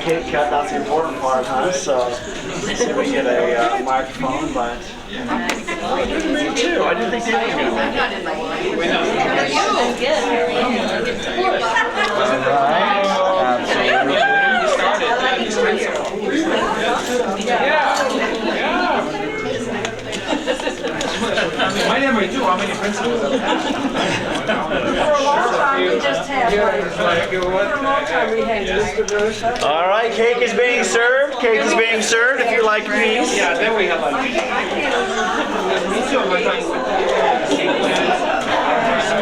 cake cut, that's the important part, huh? So, let's see if we get a microphone, but... Me too, I didn't think they were going to. Right, My number two, how many principals have had? For a long time, we just had All right, cake is being served. Cake is being served. If you like peas. Yeah, then we have like. Me too.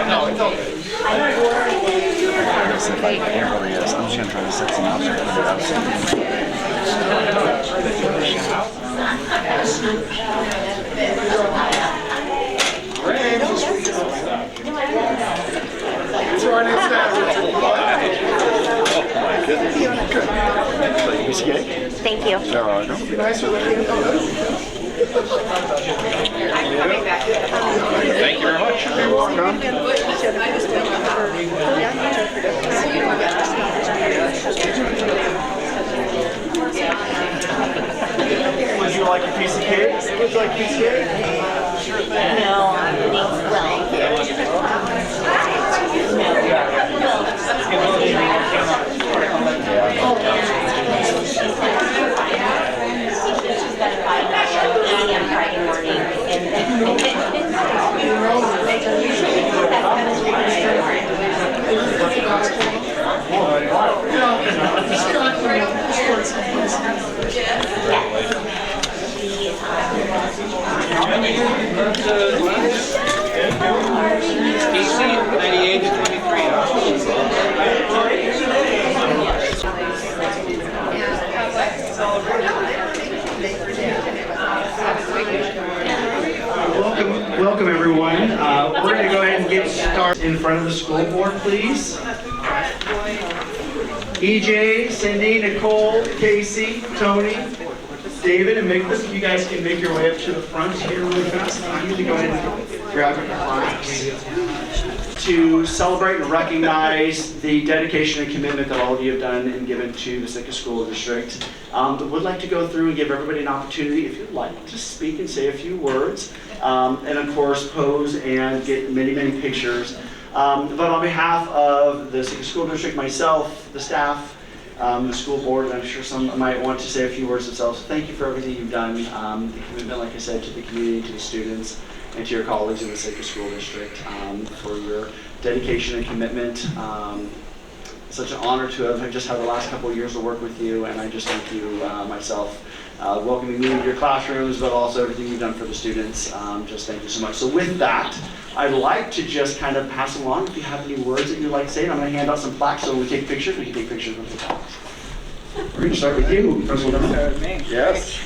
No, it's okay. It really is. I'm just gonna try to set some up. Thank you. Thank you very much. You're welcome. Would you like a piece of cake? Would you like a piece of cake? No, Friday morning. PC 98 to 23. Welcome everyone. We're going to go ahead and get started in front of the school board, please. EJ, Cindy, Nicole, Casey, Tony, David, and Nicholas, you guys can make your way up to the front here really fast. I'm going to go ahead and grab your plaques to celebrate and recognize the dedication and commitment that all of you have done and given to the Sitka School District. Would like to go through and give everybody an opportunity, if you'd like, to speak and say a few words, and of course pose and get many, many pictures. But on behalf of the Sitka School District, myself, the staff, the school board, and I'm sure some might want to say a few words themselves. Thank you for everything you've done, the commitment, like I said, to the community, to the students, and to your colleagues in the Sitka School District for your dedication and commitment. Such an honor to have just had the last couple of years to work with you, and I just thank you myself, welcoming me into your classrooms, but also everything you've done for the students. Just thank you so much. So with that, I'd like to just kind of pass along if you have any words that you'd like to say. And I'm going to hand out some plaques so when we take pictures, we can take pictures with the plaques. We're going to start with you, Principal Dunn. Start with me. Yes.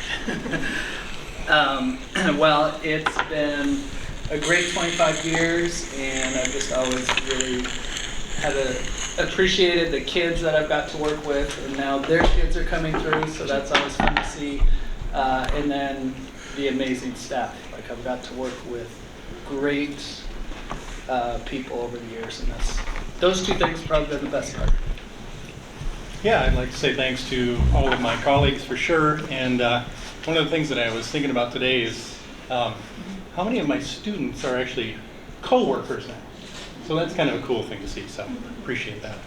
Well, it's been a great 25 years, and I've just always really appreciated the kids that I've got to work with, and now their kids are coming through, so that's always fun to see. And then the amazing staff. Like, I've got to work with great people over the years, and those two things have probably been the best part. Yeah, I'd like to say thanks to all of my colleagues for sure. And one of the things that I was thinking about today is how many of my students are actually co-workers now. So that's kind of a cool thing to see, so appreciate that.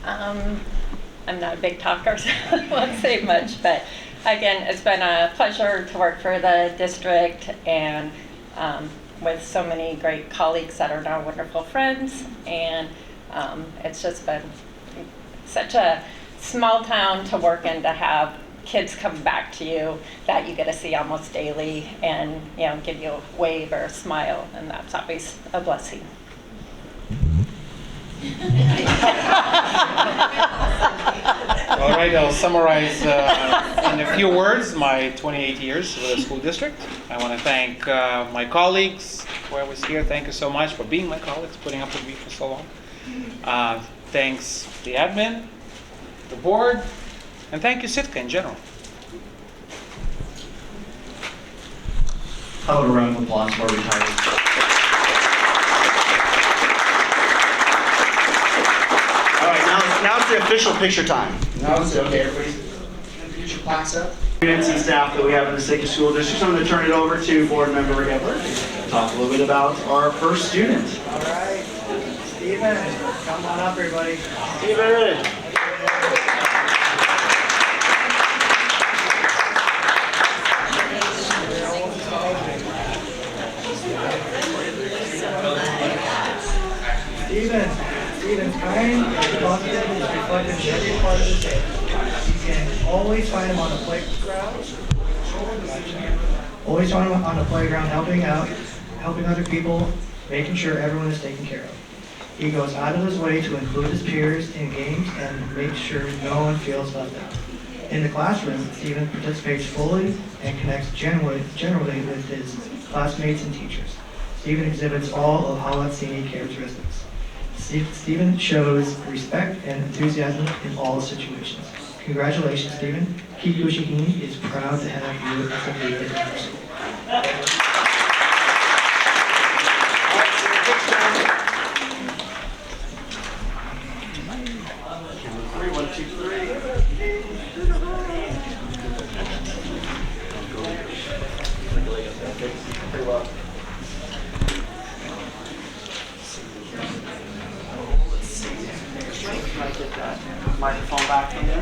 I'm not a big talker, so I won't say much, but again, it's been a pleasure to work for the district and with so many great colleagues that are now wonderful friends, and it's just been such a small town to work in, to have kids come back to you that you get to see almost daily and, you know, give you a wave or a smile, and that's always a blessing. All right, I'll summarize in a few words my 28 years with the school district. I want to thank my colleagues who I was here. Thank you so much for being my colleagues, putting up with me for so long. Thanks the admin, the board, and thank you Sitka in general. How about a round of applause for our retirees? All right, now now it's the official picture time. Now it's okay, everybody. Get your plaques up. Students and staff that we have in the Sacred School District. I'm going to turn it over to Board Member Gebler. Talk a little bit about our first student. All right, Stephen, come on up, everybody. Steven. Stephen's kind, positive, is reflected in every part of his day. You can always find him on the playground. Always find him on the playground helping out, helping other people, making sure everyone is taken care of. He goes out of his way to include his peers in games and make sure no one feels left out. In the classroom, Stephen participates fully and connects generally with his classmates and teachers. Stephen exhibits all of Halatsini characteristics. Stephen shows respect and enthusiasm in all situations. Congratulations, Stephen. Kikushihini is proud to have you as a leader in our school. Three, 1, 2, 3. Pretty well. Can I get that microphone back from you?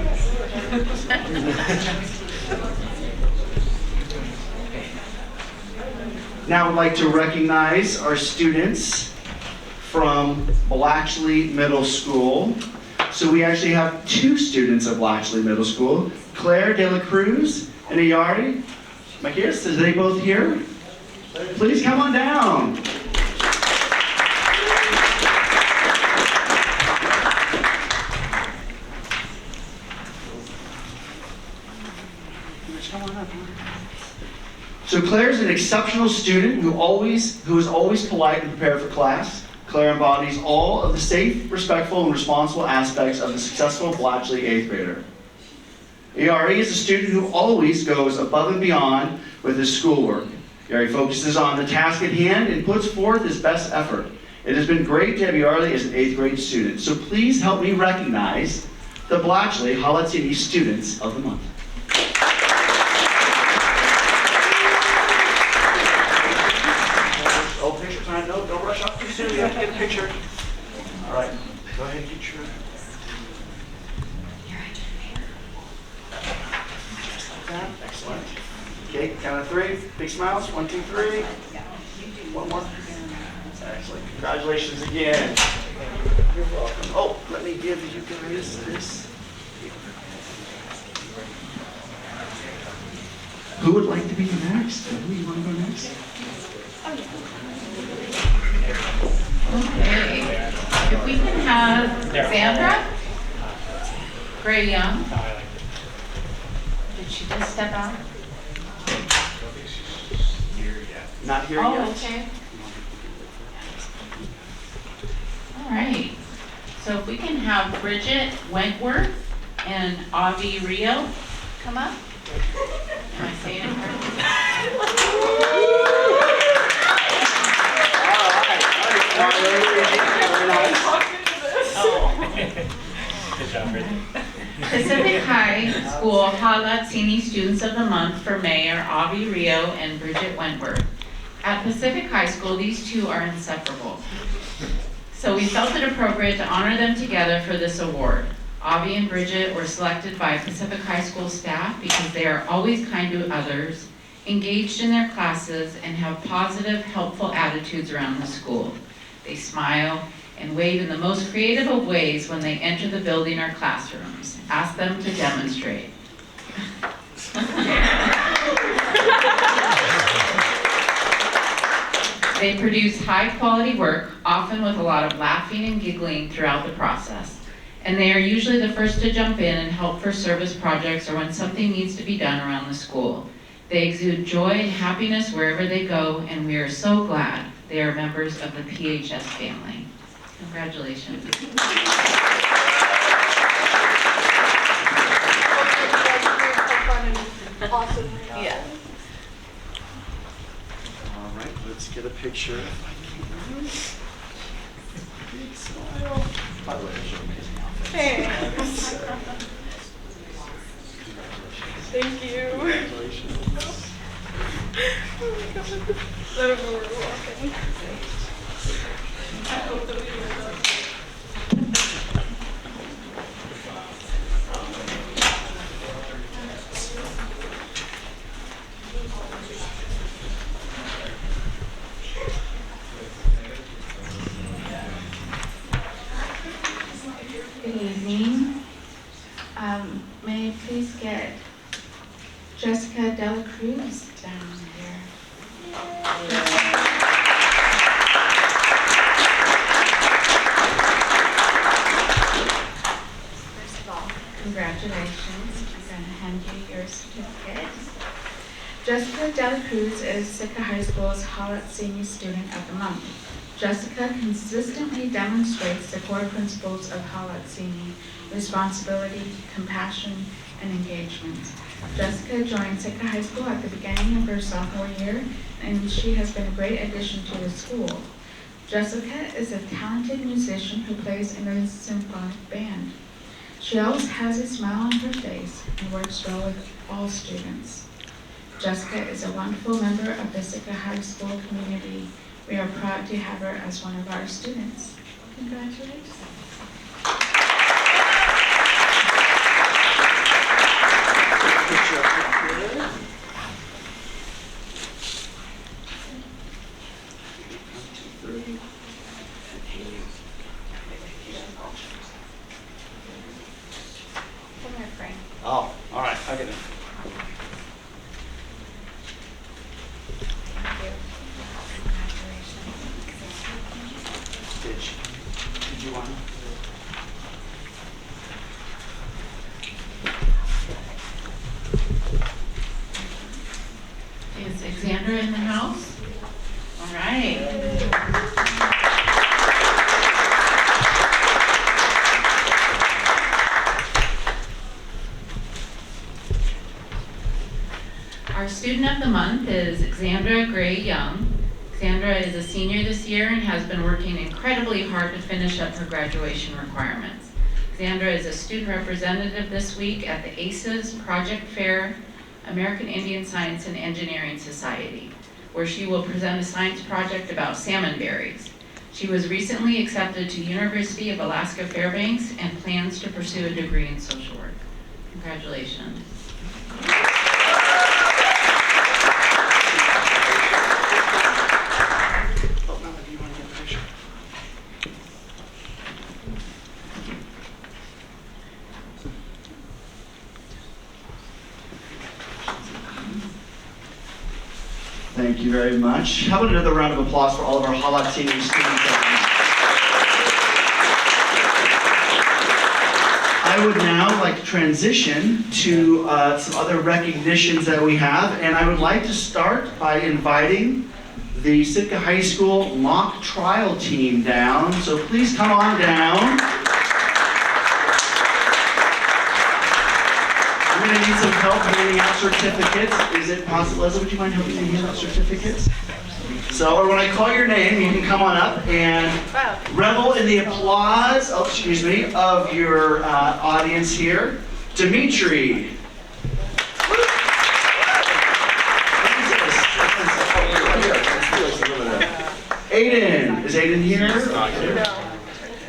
Now I'd like to recognize our students from Blatchley Middle School. So we actually have 2 students of Blatchley Middle School, Claire De La Cruz and Ayari Macias. Are they both here? Please come on down. So Claire's an exceptional student who is always polite and prepared for class. Claire embodies all of the safe, respectful, and responsible aspects of the successful Blatchley 8th grader. Ayari is a student who always goes above and beyond with his schoolwork. Ayari focuses on the task at hand and puts forth his best effort. It has been great to have Ayari as an 8th grade student. So please help me recognize the Blatchley Halatsini Students of the Month. Oh, picture time. No, don't rush up too soon. You have to get a picture. All right. Go ahead and get your... Just like that. Excellent. Okay, count of 3. Big smiles. 1, 2, 3. One more. Excellent. Congratulations again. You're welcome. Oh, let me give you guys this. Who would like to be next? Who you want to go next? Okay, if we can have Sandra Gray Young. Did she just step out? Not here Oh, yet. okay. All right. So if we can have Bridget Wentworth and Avi Rio come up. Am I saying it correctly? Pacific High School Halatsini Students of the Month for May are Avi Rio and Bridget Wentworth. At Pacific High School, these 2 are inseparable. So we felt it appropriate to honor them together for this award. Avi and Bridget were selected by Pacific High School staff because they are always kind to others, engaged in their classes, and have positive, helpful attitudes around the school. They smile and wave in the most creative of ways when they enter the building or classrooms. Ask them to demonstrate. They produce high-quality work, often with a lot of laughing and giggling throughout the process. And they are usually the first to jump in and help for service projects or when something needs to be done around the school. They exude joy and happiness wherever they go, and we are so glad they are members of the PHS family. Congratulations. Awesome. Yeah. All right, let's get a picture. Big smile. By the way, that's your amazing outfit. Thank you. Oh my God. I don't know where we're walking. I hope the video does. Good evening. May I please get Jessica Dela Cruz down here? First of all, congratulations. I'm going to hand you your certificate. Jessica Dela Cruz is Sitka High School's Hallett Senior Student of the Month. Jessica consistently demonstrates the core principles of Hallett Senior: responsibility, compassion, and engagement. Jessica joined Sitka High School at the beginning of her sophomore year, and she has been a great addition to the school. Jessica is a talented musician who plays in a symphonic band. She always has a smile on her face and works well with all students. Jessica is a wonderful member of the Sitka High School community. We are proud to have her as one of our students. Congratulations. Come here, Frank. Oh, all right, I'll get it. Did you want? Is Xandra in the house? All right. Our student of the month is Xandra Gray Young. Xandra is a senior this year and has been working incredibly hard to finish up her graduation requirements. Xandra is a student representative this week at the ACES Project Fair, American Indian Science and Engineering Society, where she will present a science project about salmon berries. She was recently accepted to University of Alaska Fairbanks and plans to pursue a degree in social work. Congratulations. Thank you very much. How about another round of applause for all of our Hallett Senior students? I would now like to transition to some other recognitions that we have, and I would like to start by inviting the Sitka High School mock trial team down. So please come on down. We're going to need some help handing out certificates. Is it possible, Leslie, would you mind helping me hand out certificates? So, or when I call your name, you can come on up and revel in the applause, of your audience here. Dimitri. Aiden. Is Aiden here? No.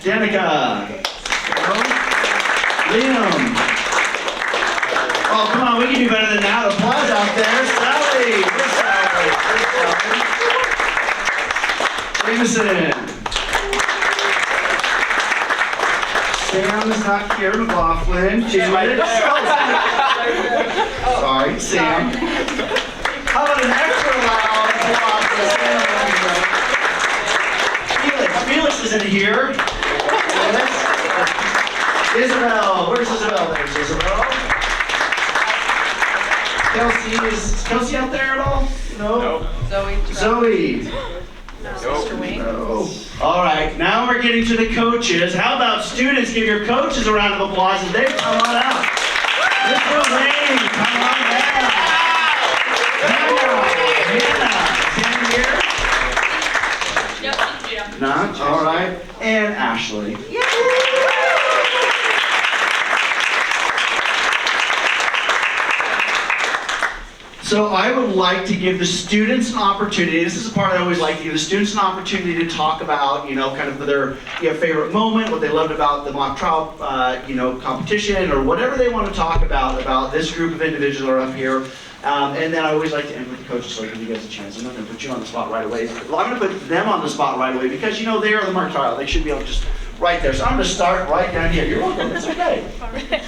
Danica. No. Liam. Oh, come on, we can do better than that. Applause out there. Sally. Where's Sally? Jameson. Sam is not here. McLaughlin. Jared. Sorry, Sam. How about an extra loud applause for Sam? Felix isn't here. Felix. Isabel. Where's Isabel? There's Isabel. Kelsey, is Kelsey out there at all? No? Zoe. No. All right, now we're getting to the coaches. How about students? Give your coaches a round of applause as they come on out. Mr. Wayne, come on down. Hannah. Is Hannah here? Not? All right. And Ashley. So I would like to give the students an opportunity. This is the part I always like to give the students an opportunity to talk about, kind of their favorite moment, what they loved about the mock trial, competition, or whatever they want to talk about this group of individuals that are up here. And then I always like to end with the coaches, so I give you guys a chance. I'm not going to put you on the spot right away. Well, I'm going to put them on the spot right away because, they are the mock trial. They should be able to just right there. So I'm going to start right down here. You're welcome. It's okay.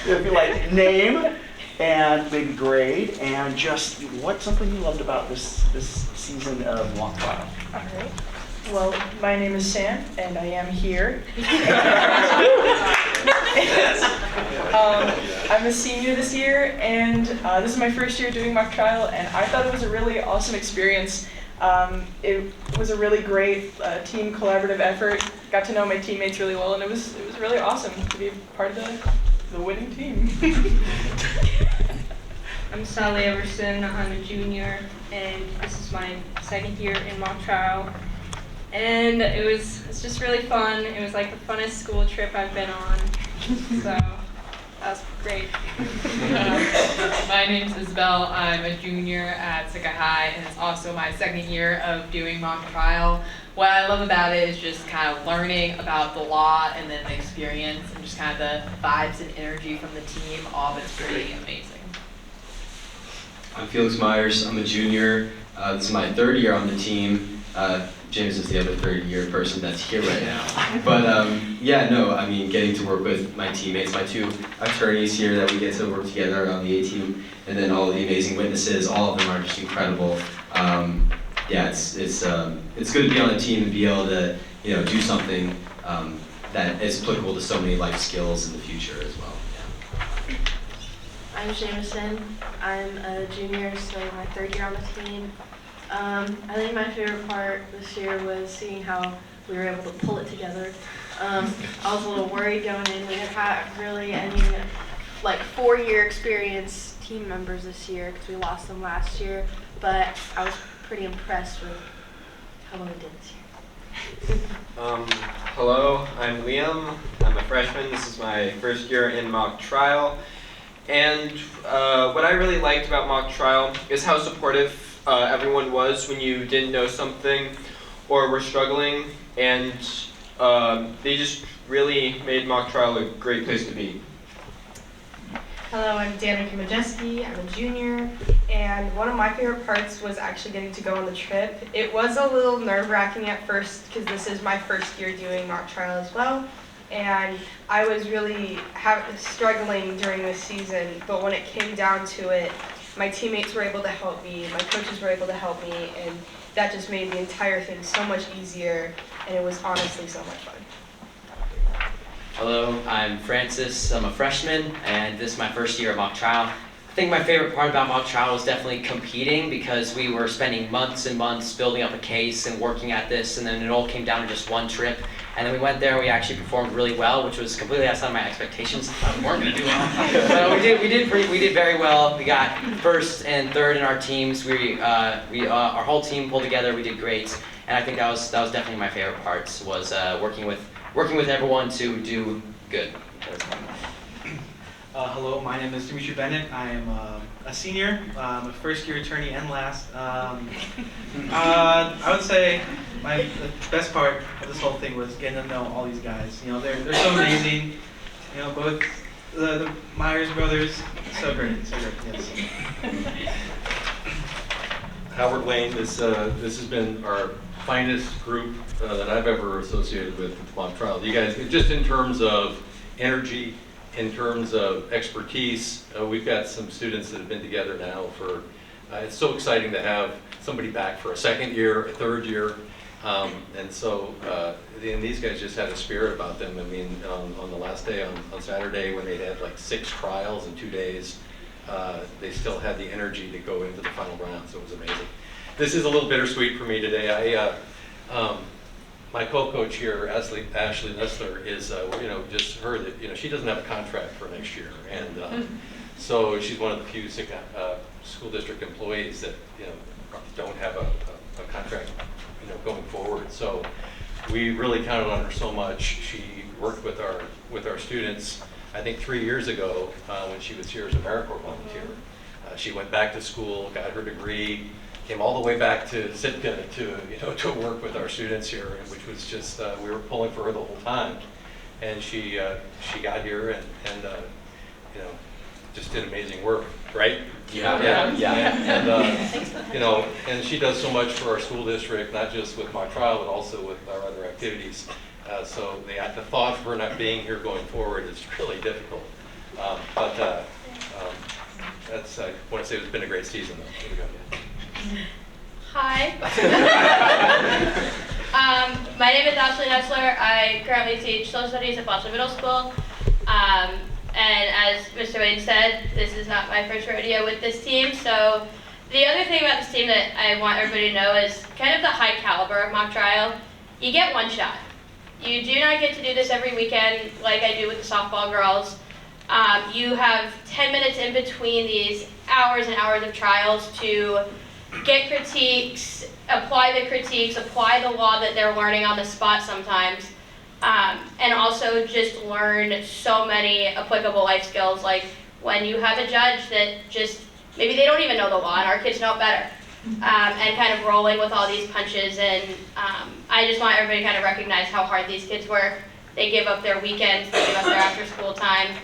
If you like, name and maybe grade and just what's something you loved about this season of mock trial. All right. Well, my name is Sam, and I am here. I'm a senior this year, and this is my first year doing mock trial, and I thought it was a really awesome experience. It was a really great team collaborative effort. Got to know my teammates really well, and it was really awesome to be part of the winning team. I'm Sally Everson. I'm a junior, and this is my second year in mock trial. And it's just really fun. It was like the funnest school trip I've been on. So that was great. My name's Isabel. I'm a junior at Sika High, and it's also my second year of doing mock trial. What I love about it is just kind of learning about the law and then the experience and just kind of the vibes and energy from the team. All of it's pretty amazing. I'm Felix Myers. I'm a junior. This is my third year on the team. James is the other third-year person that's here right now. But getting to work with my teammates, my two attorneys here that we get to work together on the A team, and then all of the amazing witnesses, all of them are just incredible. It's good to be on a team and be able to do something that is applicable to so many life skills in the future as well. Yeah. I'm Jameson. I'm a junior, so my third year on the team. I think my favorite part this year was seeing how we were able to pull it together. I was a little worried going in. We didn't have really any 4-year experience team members this year because we lost them last year, but I was pretty impressed with how well we did this year. Hello, I'm Liam. I'm a freshman. This is my first year in mock trial. And what I really liked about mock trial is how supportive everyone was when you didn't know something or were struggling, and they just really made mock trial a great place to be. Hello, I'm Danica Majeski. I'm a junior, and one of my favorite parts was actually getting to go on the trip. It was a little nerve-wracking at first because this is my first year doing mock trial as well, and I was really struggling during this season, but when it came down to it, my teammates were able to help me, my coaches were able to help me, and that just made the entire thing so much easier, and it was honestly so much fun. Hello, I'm Francis. I'm a freshman, and this is my first year of mock trial. I think my favorite part about mock trial was definitely competing because we were spending months and months building up a case and working at this, and then it all came down to just one trip. And then we went there and we actually performed really well, which was completely outside of my expectations. I thought we weren't going to do well. But we did very well. We got first and third in our teams. Our whole team pulled together. We did great, and I think that was definitely my favorite parts was working with everyone to do good. Hello, my name is Dimitri Bennett. I am a senior. I'm a first-year attorney and last. I would say the best part of this whole thing was getting to know all these guys. They're so amazing. Both the Myers brothers, so great, yes. Howard Lane, this has been our finest group that I've ever associated with mock trial. You guys, just in terms of energy, in terms of expertise, we've got some students that have been together now for, it's so exciting to have somebody back for a second year, a third year, and these guys just had a spirit about them. I mean, on the last day, on Saturday, when they had like 6 trials in 2 days, they still had the energy to go into the final round, so it was amazing. This is a little bittersweet for me today. My co-coach here, Ashley Nessler, is just heard that she doesn't have a contract for next year, and so she's one of the few school district employees that don't have a contract going forward. So we really counted on her so much. She worked with our students. I think 3 years ago when she was here as a AmeriCorps volunteer. She went back to school, got her degree, came all the way back to Sitka to work with our students here, which was just, we were pulling for her the whole time. And she got here and just did amazing work, right? Yeah. And and she does so much for our school district, not just with Mock Trial, but also with our other activities. So the thought of her not being here going forward is really difficult. That's, I want to say it's been a great season, though. Here we go. Hi. My name is Ashley Nessler. I currently teach social studies at Boston Middle School. And as Mr. Wayne said, this is not my first rodeo with this team. So the other thing about this team that I want everybody to know is kind of the high caliber of Mock Trial. You get one shot. You do not get to do this every weekend like I do with the softball girls. You have 10 minutes in between these hours and hours of trials to get critiques, apply the critiques, apply the law that they're learning on the spot sometimes, and also just learn so many applicable life skills, like when you have a judge that just, maybe they don't even know the law, and our kids know it better, and kind of rolling with all these punches. And I just want everybody to kind of recognize how hard these kids work. They give up their weekends, they give up their after school time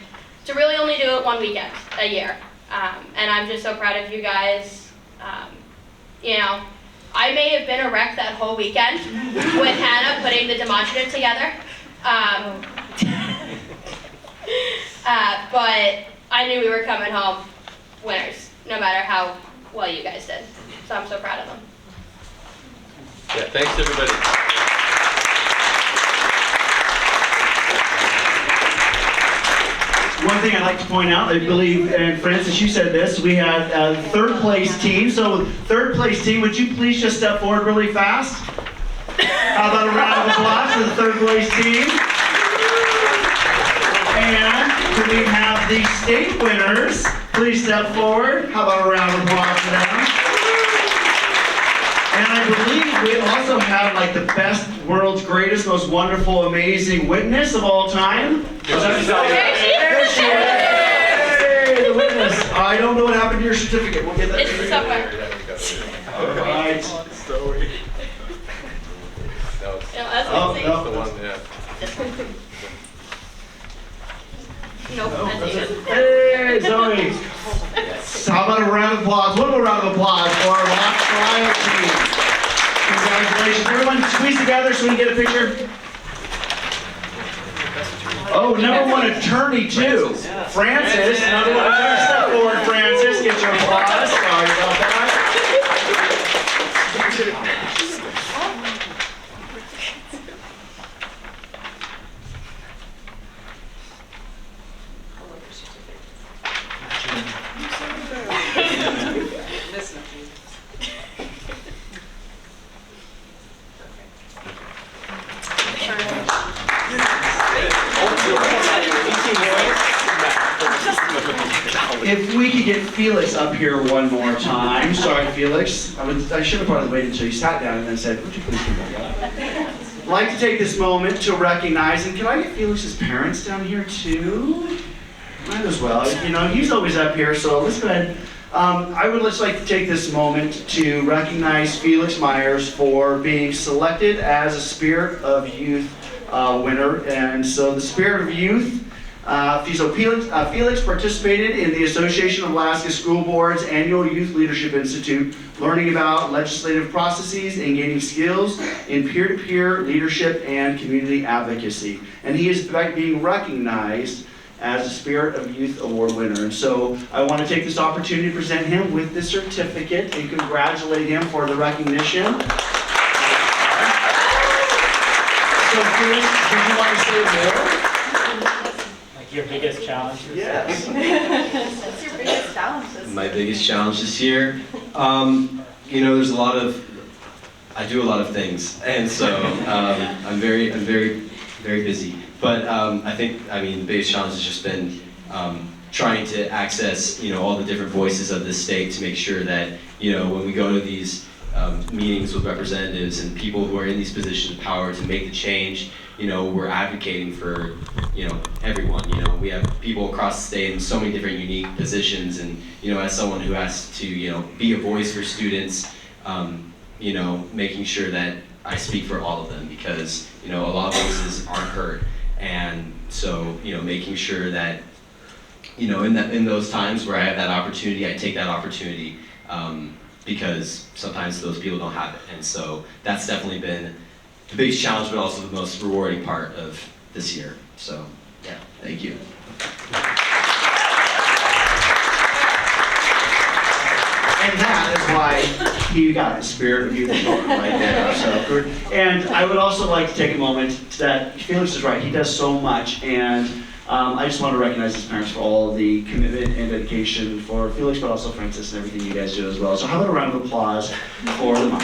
to really only do it one weekend a year. And I'm just so proud of you guys. I may have been a wreck that whole weekend with Hannah putting the demonstrative together. But I knew we were coming home winners, no matter how well you guys did. So I'm so proud of them. Yeah, thanks everybody. One thing I'd like to point out, I believe, and Francis, you said this, we had a third place team. So third place team, would you please just step forward really fast? How about a round of applause for the third place team? And could we have the state winners please step forward? How about a round of applause for them? And I believe we also have like the best, world's greatest, most wonderful, amazing witness of all time. There she is! Hey, the witness. I don't know what happened to your certificate. We'll get that. It's somewhere. All right. That's the one, yeah. Hey, Zoe. How about a round of applause? One more round of applause for our Mock Trial team. Congratulations. Everyone squeeze together so we can get a picture. Oh, number one attorney too. Francis, number one attorney. Step forward, Francis. Get your applause. Sorry about that. If we could get Felix up here one more time. Sorry, Felix. I should have probably waited until you sat down and then said, would you please come back up? I'd like to take this moment to recognize, and can I get Felix's parents down here too? Might as well. He's always up here, so let's go ahead. I would just like to take this moment to recognize Felix Myers for being selected as a Spirit of Youth winner. And so the Spirit of Youth, Felix participated in the Association of Alaska School Boards Annual Youth Leadership Institute, learning about legislative processes and gaining skills in peer-to-peer leadership and community advocacy. And he is being recognized as a Spirit of Youth Award winner. And so I want to take this opportunity to present him with this certificate and congratulate him for the recognition. So Felix, did you want to say more? Your biggest challenge? Yes. What's your biggest challenge? My biggest challenge this year? There's I do a lot of things, and so I'm very, very busy. But the biggest challenge has just been trying to access, all the different voices of this state to make sure that, when we go to these meetings with representatives and people who are in these positions of power to make the change. We're advocating for, everyone. We have people across the state in so many different unique positions, and, as someone who has to, be a voice for students, making sure that I speak for all of them, because, a lot of voices aren't heard. And so, making sure that, in those times where I have that opportunity, I take that opportunity, because sometimes those people don't have it. And so that's definitely been the biggest challenge, but also the most rewarding part of this year. So, yeah, thank you. And that is why you got the spirit of youth right there. So, and I would also like to take a moment that Felix is right. He does so much, and I just want to recognize his parents for all the commitment and dedication for Felix, but also Francis and everything you guys do as well. So how about a round of applause for the moms?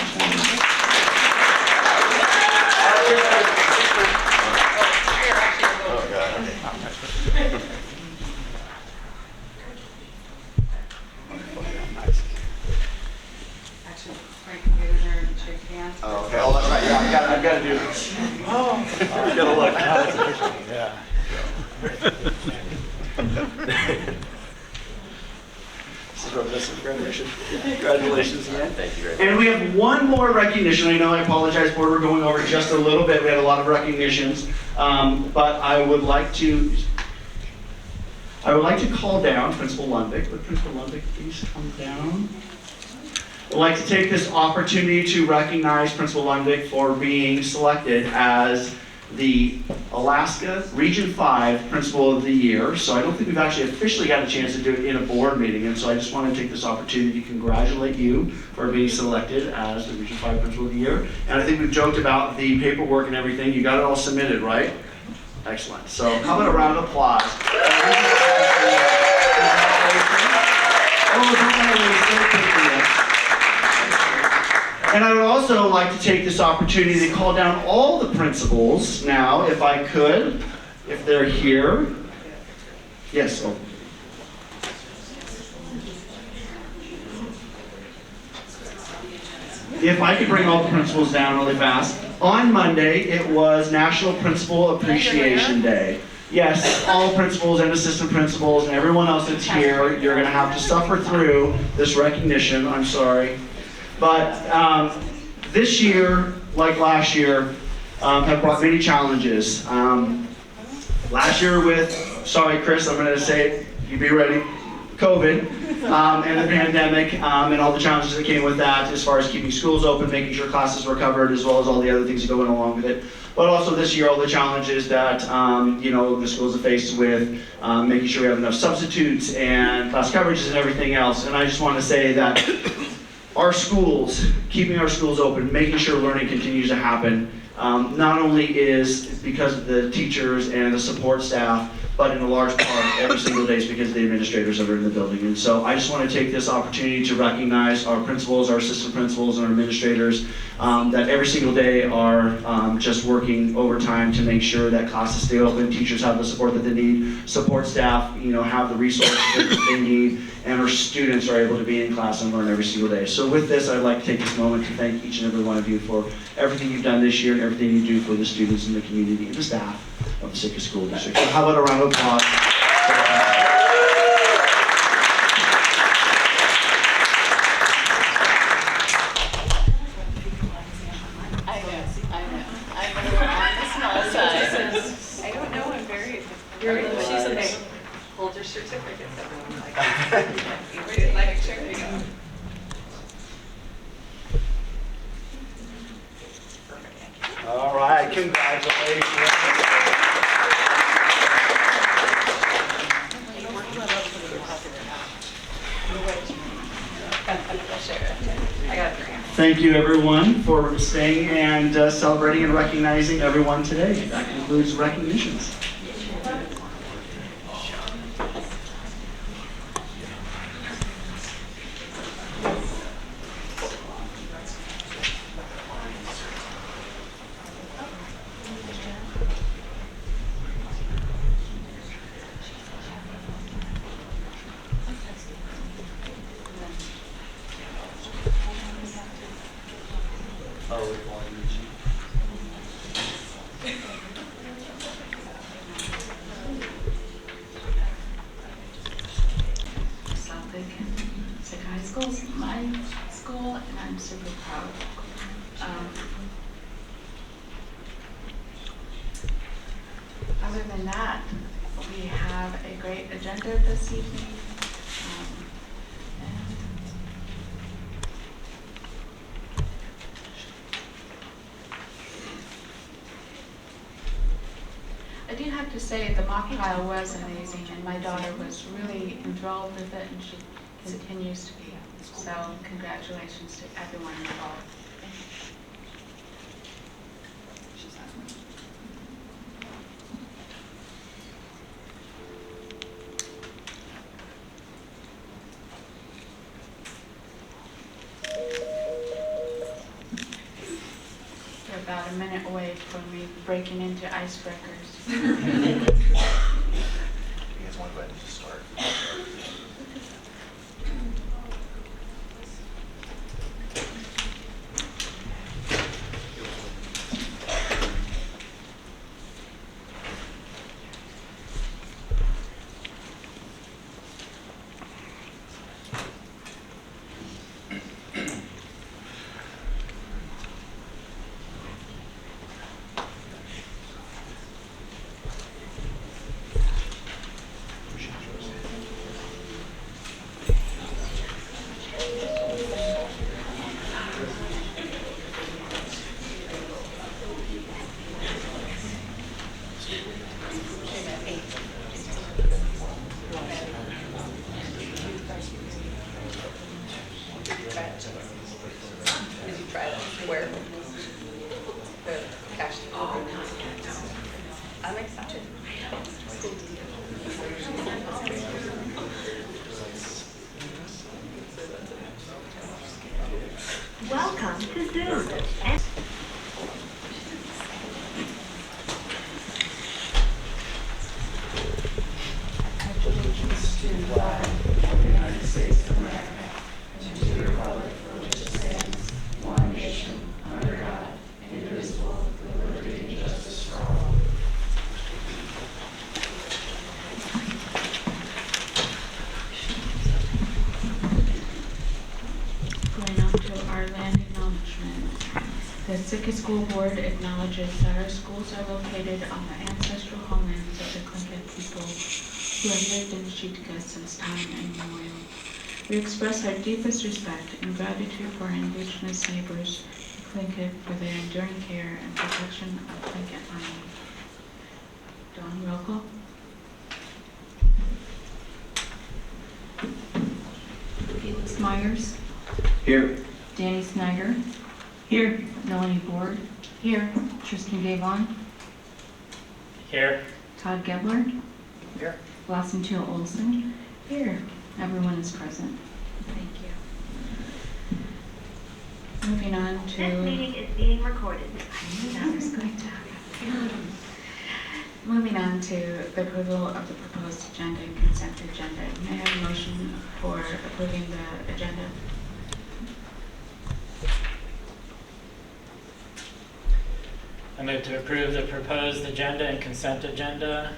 Oh, okay, hold on, right, yeah, I've got to do this. Oh, you gotta look. Yeah. Congratulations again. Thank you very much. And we have one more recognition. I know, I apologize, Board, we're going over just a little bit. We had a lot of recognitions, but I would like to call down Principal Lundvik. Would Principal Lundvik please come down? I'd like to take this opportunity to recognize Principal Lundvik for being selected as the Alaska Region 5 Principal of the Year. So I don't think we've actually officially got a chance to do it in a board meeting, and so I just want to take this opportunity to congratulate you for being selected as the Region 5 Principal of the Year. And I think we've joked about the paperwork and everything. You got it all submitted, right? Excellent. So how about a round of applause? And I would also like to take this opportunity to call down all the principals now, if I could, if they're here. Yes. Oh. If I could bring all the principals down really fast. On Monday, it was National Principal Appreciation Day. Yes, all principals and assistant principals and everyone else that's here, you're going to have to suffer through this recognition. I'm sorry. But this year, like last year, have brought many challenges. Last year with, sorry Chris, I'm going to say it, you be ready, COVID, and the pandemic, and all the challenges that came with that as far as keeping schools open, making sure classes were covered, as well as all the other things that go along with it. But also this year, all the challenges that the schools are faced with, making sure we have enough substitutes and class coverages and everything else. And I just want to say that our schools, keeping our schools open, making sure learning continues to happen, not only is because of the teachers and the support staff, but in a large part, every single day is because of the administrators that are in the building. And so I just want to take this opportunity to recognize our principals, our assistant principals, and our administrators that every single day are just working overtime to make sure that classes stay open, teachers have the support that they need, support staff have the resources that they need, and our students are able to be in class and learn every single day. So with this, I'd like to take this moment to thank each and every one of you for everything you've done this year and everything you do for the students in the community and the staff of the Sitka School District. So how about a round of applause? I don't know, I'm very, she's a name. Hold your certificates, everyone like here we go. All right, congratulations. Thank you, everyone, for staying and celebrating and recognizing everyone today. That concludes recognitions. South Lake and Sika High School is my school, and I'm super proud. Other than that, we have a great agenda this evening. I do have to say the mock trial was amazing, and my daughter was really enthralled with it, and she continues to be. So congratulations to everyone involved. We're about a minute away from me breaking into icebreakers. You guys want to go ahead and just start? Did you try it? Where? The cash. I'm excited. Welcome to Zoom. United States of America, and to the republic for which it stands, one nation, under God, indivisible, with liberty and justice for all. Going on to our land acknowledgement. The Sika School Board acknowledges that our schools are located on the ancestral homelands of the Tlingit people who have lived in Sitka since time immemorial. We express our deepest respect and gratitude for our indigenous neighbors, the Tlingit, for their enduring care and protection of Tlingit land. Dawn, roll call. Felix Myers. Here. Danny Snyder. Here. Melanie Board. Here. Tristan Gavon. Here. Todd Gebler. Here. Blossom Teal Olson. Here. Everyone is present. Thank you. Moving on to... This meeting is being recorded. I knew that was going to happen. Moving on to the approval of the proposed agenda and consent agenda. May I have a motion for approving the agenda? I move to approve the proposed agenda and consent agenda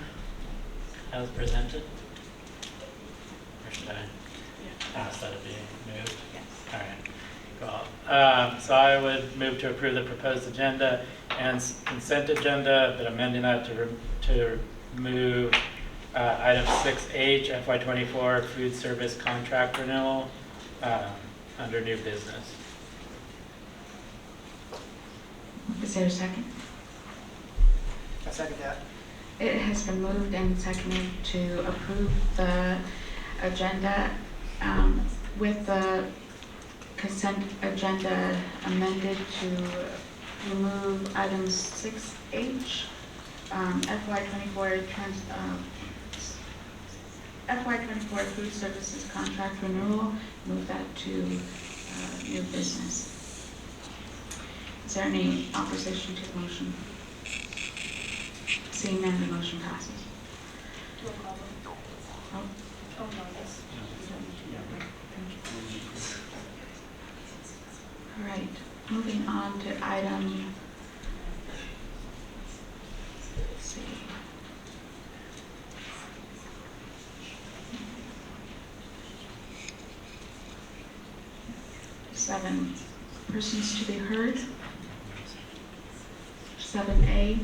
as presented. Or should I ask that it be moved? Yes. All right. Cool. So I would move to approve the proposed agenda and consent agenda, but amending that to remove item 6H, FY24 food service contract renewal under new business. Is there a second? I second that. It has been moved and seconded to approve the agenda with the consent agenda amended to remove items 6H, FY24 FY24 food services contract renewal, move that to new business. Is there any opposition to the motion? Seeing none, the motion passes. Oh. All right. Moving on to item, let's see. 7, persons to be heard. 7A,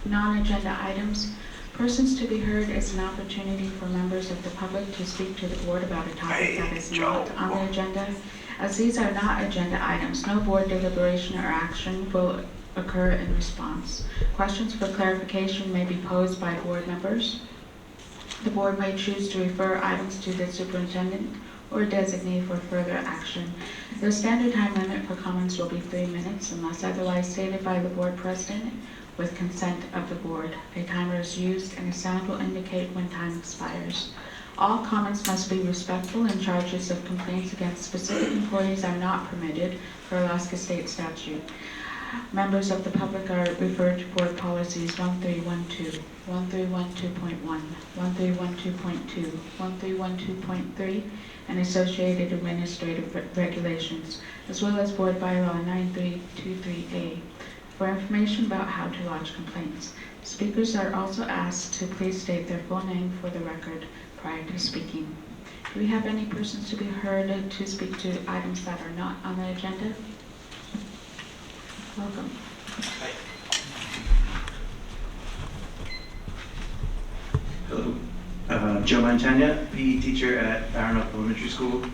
non-agenda items. Persons to be heard is an opportunity for members of the public to speak to the board about a topic that is not on the agenda. As these are not agenda items, no board deliberation or action will occur in response. Questions for clarification may be posed by board members. The board may choose to refer items to the superintendent or designate for further action. The standard time limit for comments will be 3 minutes unless otherwise stated by the board president with consent of the board. A timer is used and a sound will indicate when time expires. All comments must be respectful and charges of complaints against specific employees are not permitted per Alaska State statute. Members of the public are referred to board policies 1312, 1312.1, 1312.2, 1312.3, and associated administrative regulations, as well as board bylaw 9323A, for information about how to lodge complaints. Speakers are also asked to please state their full name for the record prior to speaking. Do we have any persons to be heard to speak to items that are not on the agenda? Welcome. Hello. Joe Montagna, PE teacher at Barron Oak Elementary School,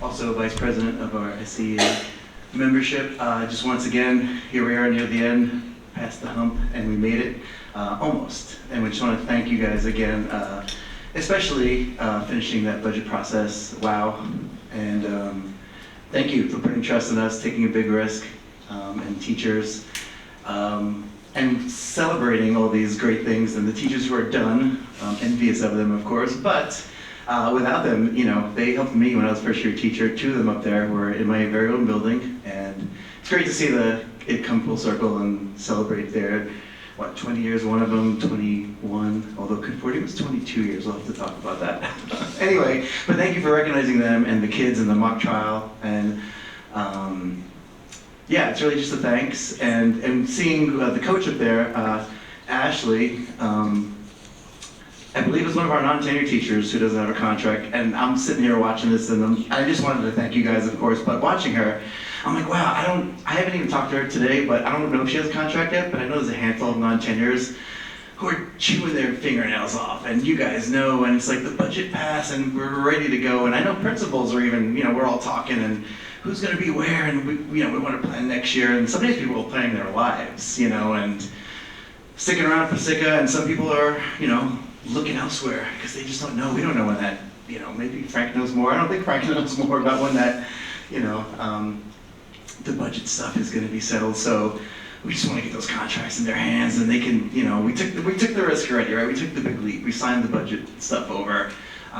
also vice president of our SCA membership. Just once again, here we are near the end, past the hump, and we made it, almost. And we just want to thank you guys again, especially finishing that budget process. Wow. And thank you for putting trust in us, taking a big risk, and teachers, and celebrating all these great things, and the teachers who are done, envious of them, of course, but without them, you know, they helped me when I was first year teacher. 2 of them up there were in my very own building, and it's great to see it come full circle and celebrate their, 20 years, one of them, 21, although Conforti was 22 years, we'll have to talk about that. Anyway, but thank you for recognizing them and the kids in the mock trial, and yeah, it's really just a thanks, and seeing the coach up there, Ashley, I believe is one of our non-tenured teachers who doesn't have a contract, and I'm sitting here watching this, and I just wanted to thank you guys, of course, but watching her, I'm like, wow, I haven't even talked to her today, but I don't know if she has a contract yet, but I know there's a handful of non-tenures who are chewing their fingernails off, and you guys know, and it's like the budget passed, and we're ready to go, and I know principals are even, you know, we're all talking, and who's going to be where, and we want to plan next year, and some of these people are planning their lives, you know, and sticking around for SICA, and some people are, you know, looking elsewhere, because they just don't know. We don't know when that, you know, maybe Frank knows more. I don't think Frank knows more about when that, you know, the budget stuff is going to be settled. So we just want to get those contracts in their hands, and they can, you know, we took the risk already, right? We took the big leap. We signed the budget stuff over.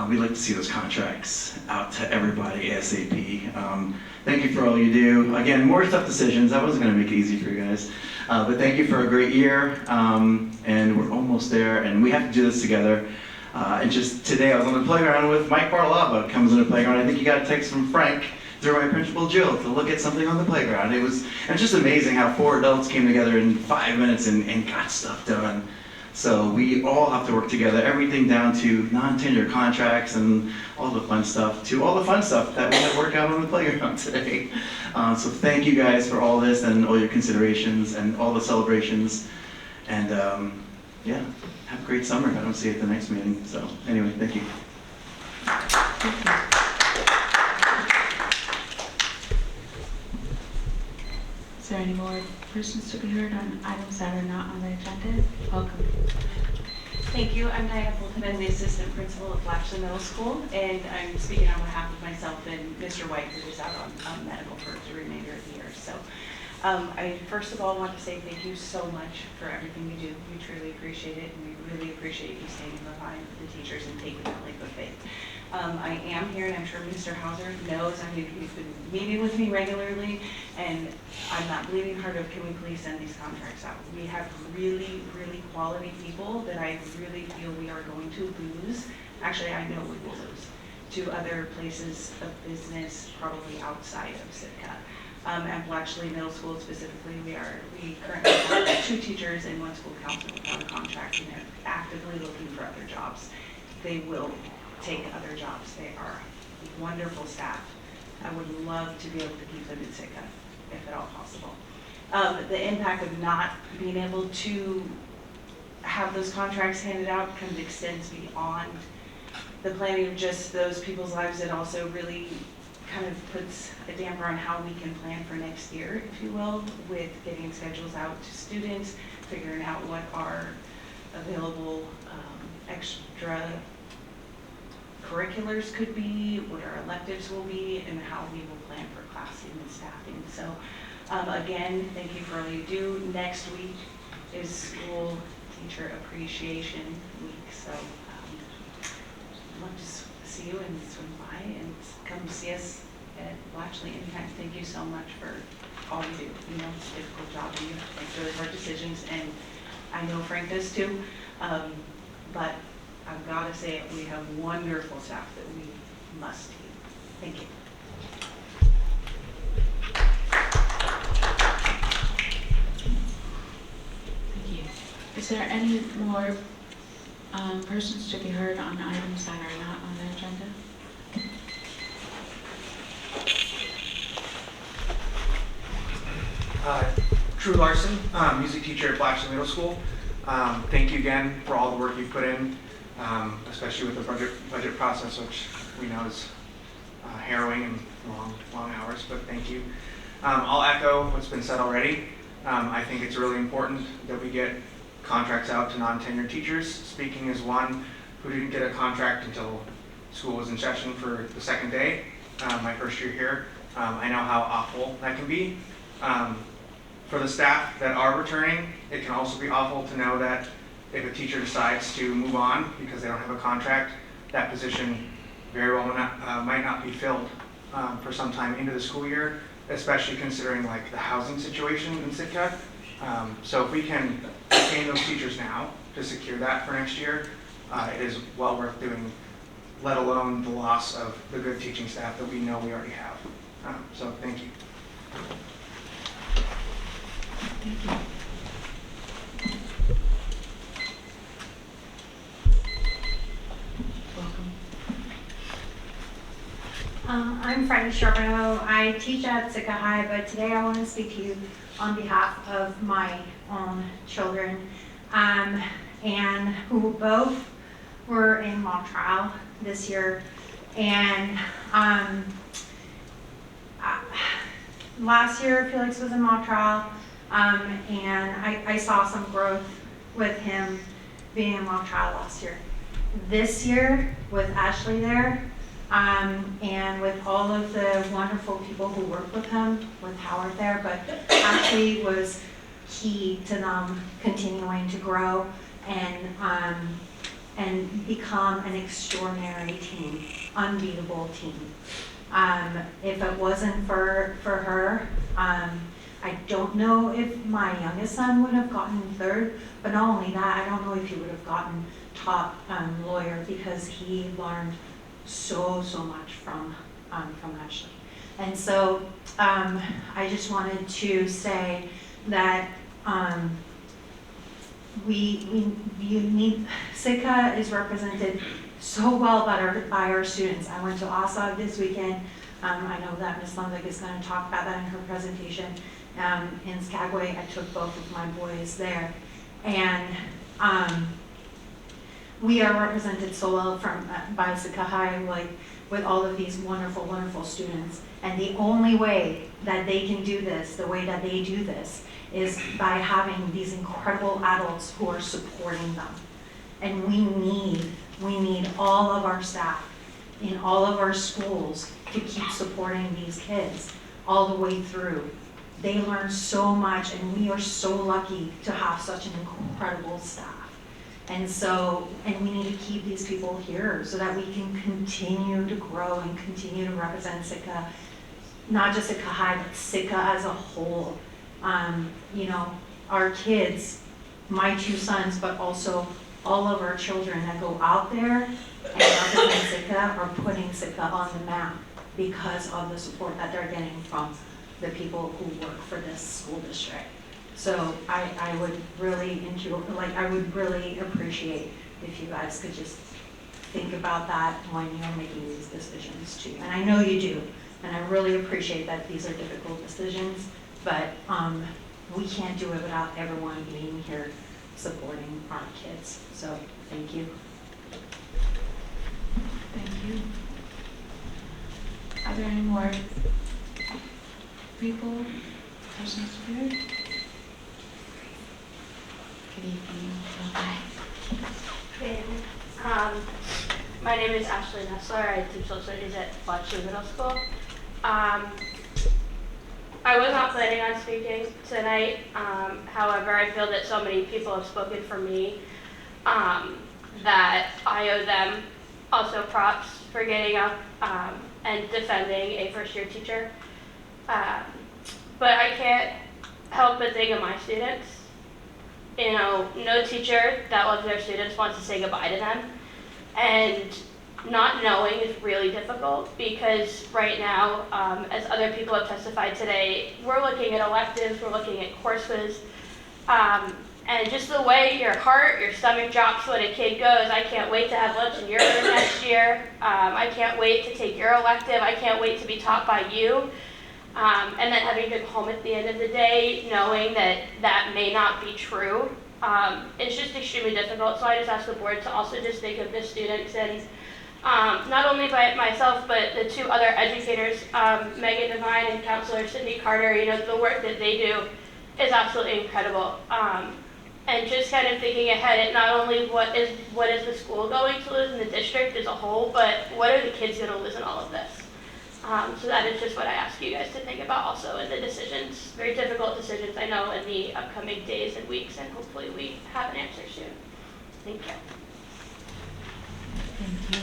We'd like to see those contracts out to everybody ASAP. Thank you for all you do. Again, more tough decisions. I wasn't going to make it easy for you guys. But thank you for a great year. And we're almost there, and we have to do this together. And just today, I was on the playground with Mike Barlava, comes on the playground. I think he got a text from Frank through my principal Jill to look at something on the playground. It's just amazing how 4 adults came together in 5 minutes and got stuff done. So we all have to work together, everything down to non-tenure contracts and all the fun stuff, to all the fun stuff that we have worked out on the playground today. So thank you guys for all this and all your considerations and all the celebrations. And yeah, have a great summer if I don't see you at the next meeting. So anyway, thank you. Is there any more persons to be heard on items that are not on the agenda? Welcome. Thank you. I'm Diana Fulton. I'm the assistant principal at Blatchley Middle School, and I'm speaking on behalf of myself and Mr. White, who is out on medical for the remainder of the year. So I first of all want to say thank you so much for everything you do. We truly appreciate it, and we really appreciate you staying in the line with the teachers and taking that leap of faith. I am here, and I'm sure Mr. Hauser knows. I mean, he's been meeting with me regularly, and I'm not bleeding heart of, can we please send these contracts out? We have really, really quality people that I really feel we are going to lose. Actually, I know we will lose to other places of business, probably outside of Sitka. At Blatchley Middle School specifically, we currently have 2 teachers and 1 school counselor without a contract, and they're actively looking for other jobs. They will take other jobs. They are wonderful staff. I would love to be able to keep them in Sitka, if at all possible. The impact of not being able to have those contracts handed out kind of extends beyond the planning of just those people's lives. It also really kind of puts a damper on how we can plan for next year, if you will, with getting schedules out to students, figuring out what our available extra curriculars could be, what our electives will be, and how we will plan for classing and staffing. So again, thank you for all you do. Next week is School Teacher Appreciation Week, so I'd love to see you and swing by and come see us at Blatchley anytime. Thank you so much for all you do. You know, it's a difficult job and you have to make really hard decisions, and I know Frank does too, but I've got to say we have wonderful staff that we must keep. Thank you. Thank you. Is there any more persons to be heard on items that are not on the agenda? Drew Larson, music teacher at Blatchley Middle School. Thank you again for all the work you've put in, especially with the budget process, which we know is harrowing and long hours, but thank you. I'll echo what's been said already. I think it's really important that we get contracts out to non-tenured teachers. Speaking as one who didn't get a contract until school was in session for the second day, my first year here, I know how awful that can be. For the staff that are returning, it can also be awful to know that if a teacher decides to move on because they don't have a contract, that position very well might not be filled for some time into the school year, especially considering like the housing situation in Sitka. So if we can retain those teachers now to secure that for next year, it is well worth doing, let alone the loss of the good teaching staff that we know we already have. So thank you. Thank you. Welcome. I'm Franny Charbonneau. I teach at Sitka High, but today I want to speak to you on behalf of my own children, and who both were in mock trial this year. And last year Felix was in mock trial, and I saw some growth with him being in mock trial last year. This year, with Ashley there, and with all of the wonderful people who work with him, with Howard there, but Ashley was key to them continuing to grow and become an extraordinary team, unbeatable team. If it wasn't for her, I don't know if my youngest son would have gotten third, but not only that, I don't know if he would have gotten top lawyer, because he learned so much from Ashley. And so I just wanted to say that we need, Sitka is represented so well by our students. I went to OSOG this weekend. I know that Ms. Lundvik is going to talk about that in her presentation. In Skagway, I took both of my boys there. And we are represented so well by Sitka High, like with all of these wonderful, wonderful students. And the only way that they can do this, the way that they do this, is by having these incredible adults who are supporting them. And we need all of our staff in all of our schools to keep supporting these kids all the way through. They learn so much, and we are so lucky to have such an incredible staff. And we need to keep these people here so that we can continue to grow and continue to represent Sitka, not just Sitka High, but Sitka as a whole. You know, our kids, my 2 sons, but also all of our children that go out there and represent Sitka are putting Sitka on the map because of the support that they're getting from the people who work for this school district. So I would really enjoy, like, I would really appreciate if you guys could just think about that when you're making these decisions too. And I know you do, and I really appreciate that these are difficult decisions, but we can't do it without everyone being here supporting our kids. So thank you. Thank you. Are there any more people, persons here? Good evening. Bye. My name is Ashley Nessler. I teach social studies at Bletchley Middle School. I was not planning on speaking tonight. However, I feel that so many people have spoken for me that I owe them also props for getting up and defending a first-year teacher. But I can't help but think of my students. You know, no teacher that loves their students wants to say goodbye to them. And not knowing is really difficult because right now, as other people have testified today, we're looking at electives, we're looking at courses, and just the way your heart, your stomach drops when a kid goes, I can't wait to have lunch in your room next year, I can't wait to take your elective, I can't wait to be taught by you, and then having to go home at the end of the day knowing that that may not be true, it's just extremely difficult. So I just ask the board to also just think of the students and not only by myself, but the two other educators, Megan Devine and Counselor Cindy Carter. You know, the work that they do is absolutely incredible. And just kind of thinking ahead at not only what is the school going to lose in the district as a whole, but what are the kids going to lose in all of this? So that is just what I ask you guys to think about also in the decisions, very difficult decisions, I know, in the upcoming days and weeks, and hopefully we have an answer soon. Thank you. Thank you.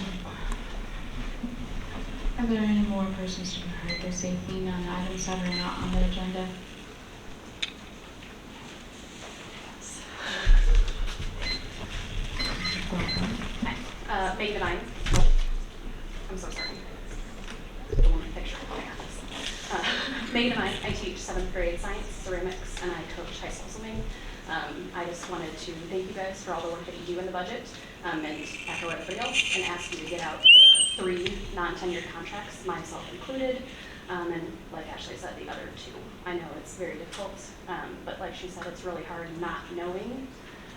Are there any more persons to be heard this evening on items that are not on the agenda? Megan Devine. I'm so sorry. The one picture of my office. Megan Devine. I teach 7th grade science, ceramics, and I coach high school swimming. I just wanted to thank you guys for all the work that you do in the budget, and echo everybody else, and ask you to get out the 3 non-tenured contracts, myself included, and like Ashley said, the other 2. I know it's very difficult, but like she said, it's really hard not knowing,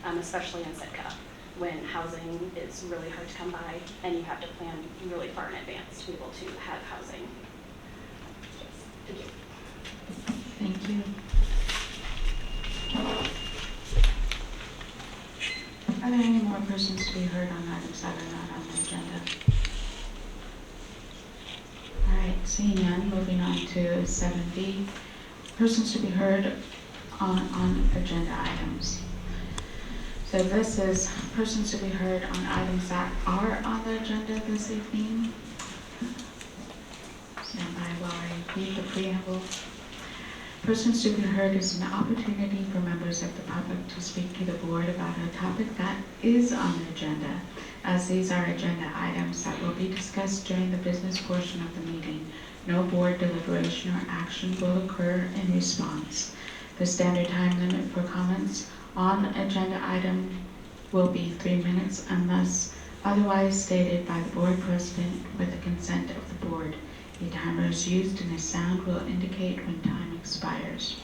especially in Sitka, when housing is really hard to come by, and you have to plan really far in advance to be able to have housing. Thank you. Thank you. Are there any more persons to be heard on items that are not on the agenda? All right, seeing none, moving on to 7B. Persons to be heard on agenda items. So this is persons to be heard on items that are on the agenda this evening. Stand by while I read the preamble. Persons to be heard is an opportunity for members of the public to speak to the board about a topic that is on the agenda, as these are agenda items that will be discussed during the business portion of the meeting. No board deliberation or action will occur in response. The standard time limit for comments on agenda item will be 3 minutes unless otherwise stated by the board president with the consent of the board. A timer is used and a sound will indicate when time expires.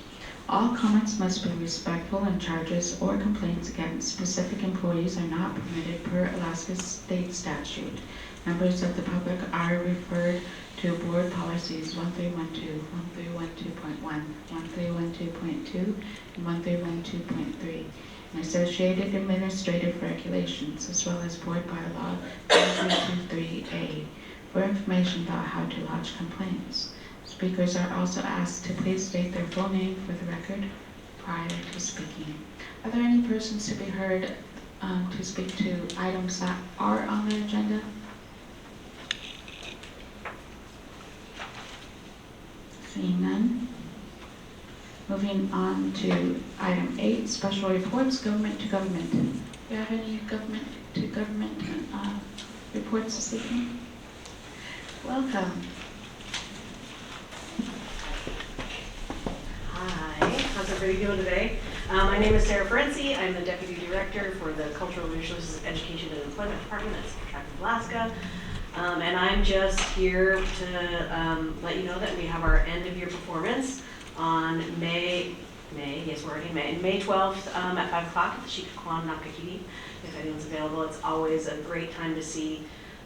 All comments must be respectful and charges or complaints against specific employees are not permitted per Alaska state statute. Members of the public are referred to board policies 1312, 1312.1, 1312.2, and 1312.3, and associated administrative regulations, as well as board bylaw 1323A, for information about how to lodge complaints. Speakers are also asked to please state their full name for the record prior to speaking. Are there any persons to be heard to speak to items that are on the agenda? Seeing none. Moving on to item 8, special reports, government to government. Do you have any government to government reports this evening? Welcome. for being here today. My name is Sarah Ferenczi. I'm the Deputy Director for the Cultural Resources, Education, and Employment Department at Track Alaska. And I'm just here to let you know that we have our end of year performance on May 12th at 5 o'clock at the Shikakwan Nakahiti. If anyone's available, it's always a great time to see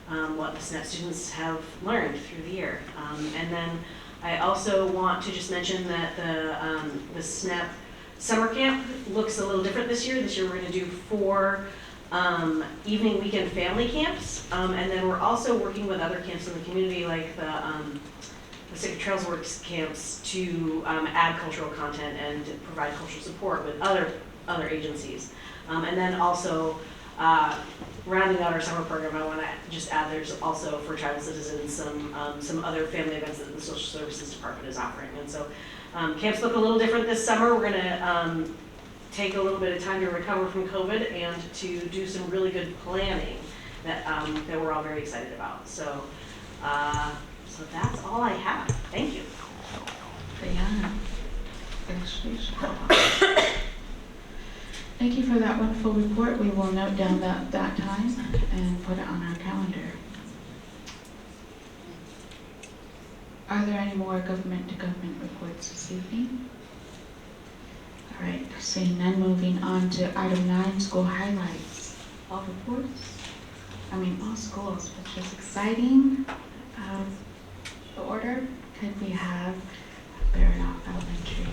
what the SNEP students have learned through the year. And then I also want to just mention that the SNEP summer camp looks a little different this year. This year we're going to do 4 evening weekend family camps, and then we're also working with other camps in the community like the Civic Trails Works camps to add cultural content and provide cultural support with other agencies. And then also rounding out our summer program, I want to just add there's also for tribal citizens some other family events that the Social Services Department is offering. And so camps look a little different this summer. We're going to take a little bit of time to recover from COVID and to do some really good planning that we're all very excited about. So that's all I have. Thank you. Diana. Thank you for that wonderful report. We will note down that time and put it on our calendar. Are there any more government-to-government reports this evening? All right, seeing none, moving on to item 9, school highlights. All reports? All schools, which is exciting. The order, could we have Baranoff Elementary?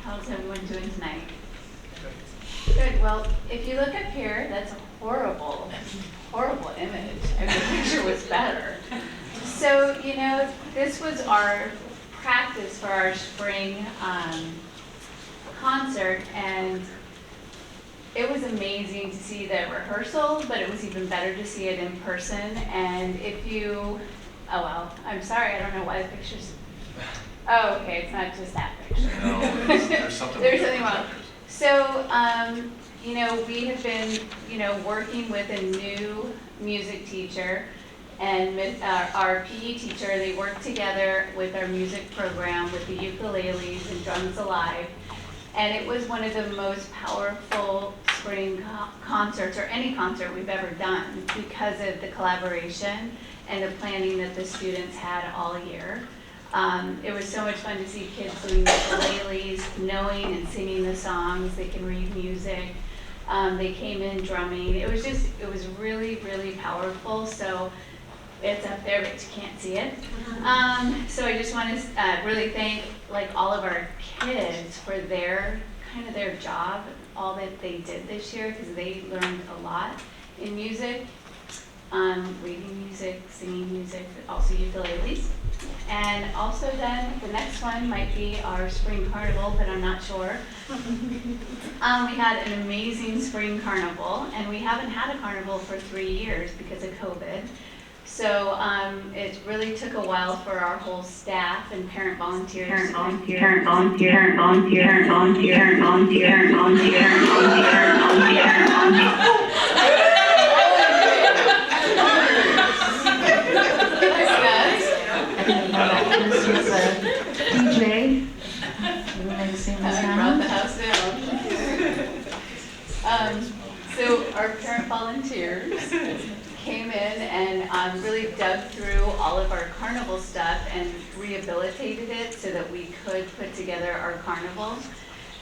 How's everyone doing tonight? Good. Well, if you look up here, that's a horrible image. The picture was better. So, this was our practice for our spring concert, and it was amazing to see the rehearsal, but it was even better to see it in person. And I'm sorry, I don't know why the picture's, okay, it's not just that picture. No, there's something wrong. So, we have been, working with a new music teacher and our PE teacher. They work together with our music program with the ukuleles and Drums Alive. And it was one of the most powerful spring concerts, or any concert we've ever done, because of the collaboration and the planning that the students had all year. It was so much fun to see kids doing ukuleles, knowing and singing the songs. They can read music. They came in drumming. It was really, really powerful. So it's up there, but you can't see it. So I just want to really thank all of our kids for their job, all that they did this year, because they learned a lot in music, reading music, singing music, also ukuleles. And also then the next one might be our spring carnival, but I'm not sure. We had an amazing spring carnival, and we haven't had a carnival for 3 years because of COVID. So it really took a while for our whole staff and parent volunteers. This is DJ. You may sing the sound. Brought the house down. So our parent volunteers came in and really dug through all of our carnival stuff and rehabilitated it so that we could put together our carnival.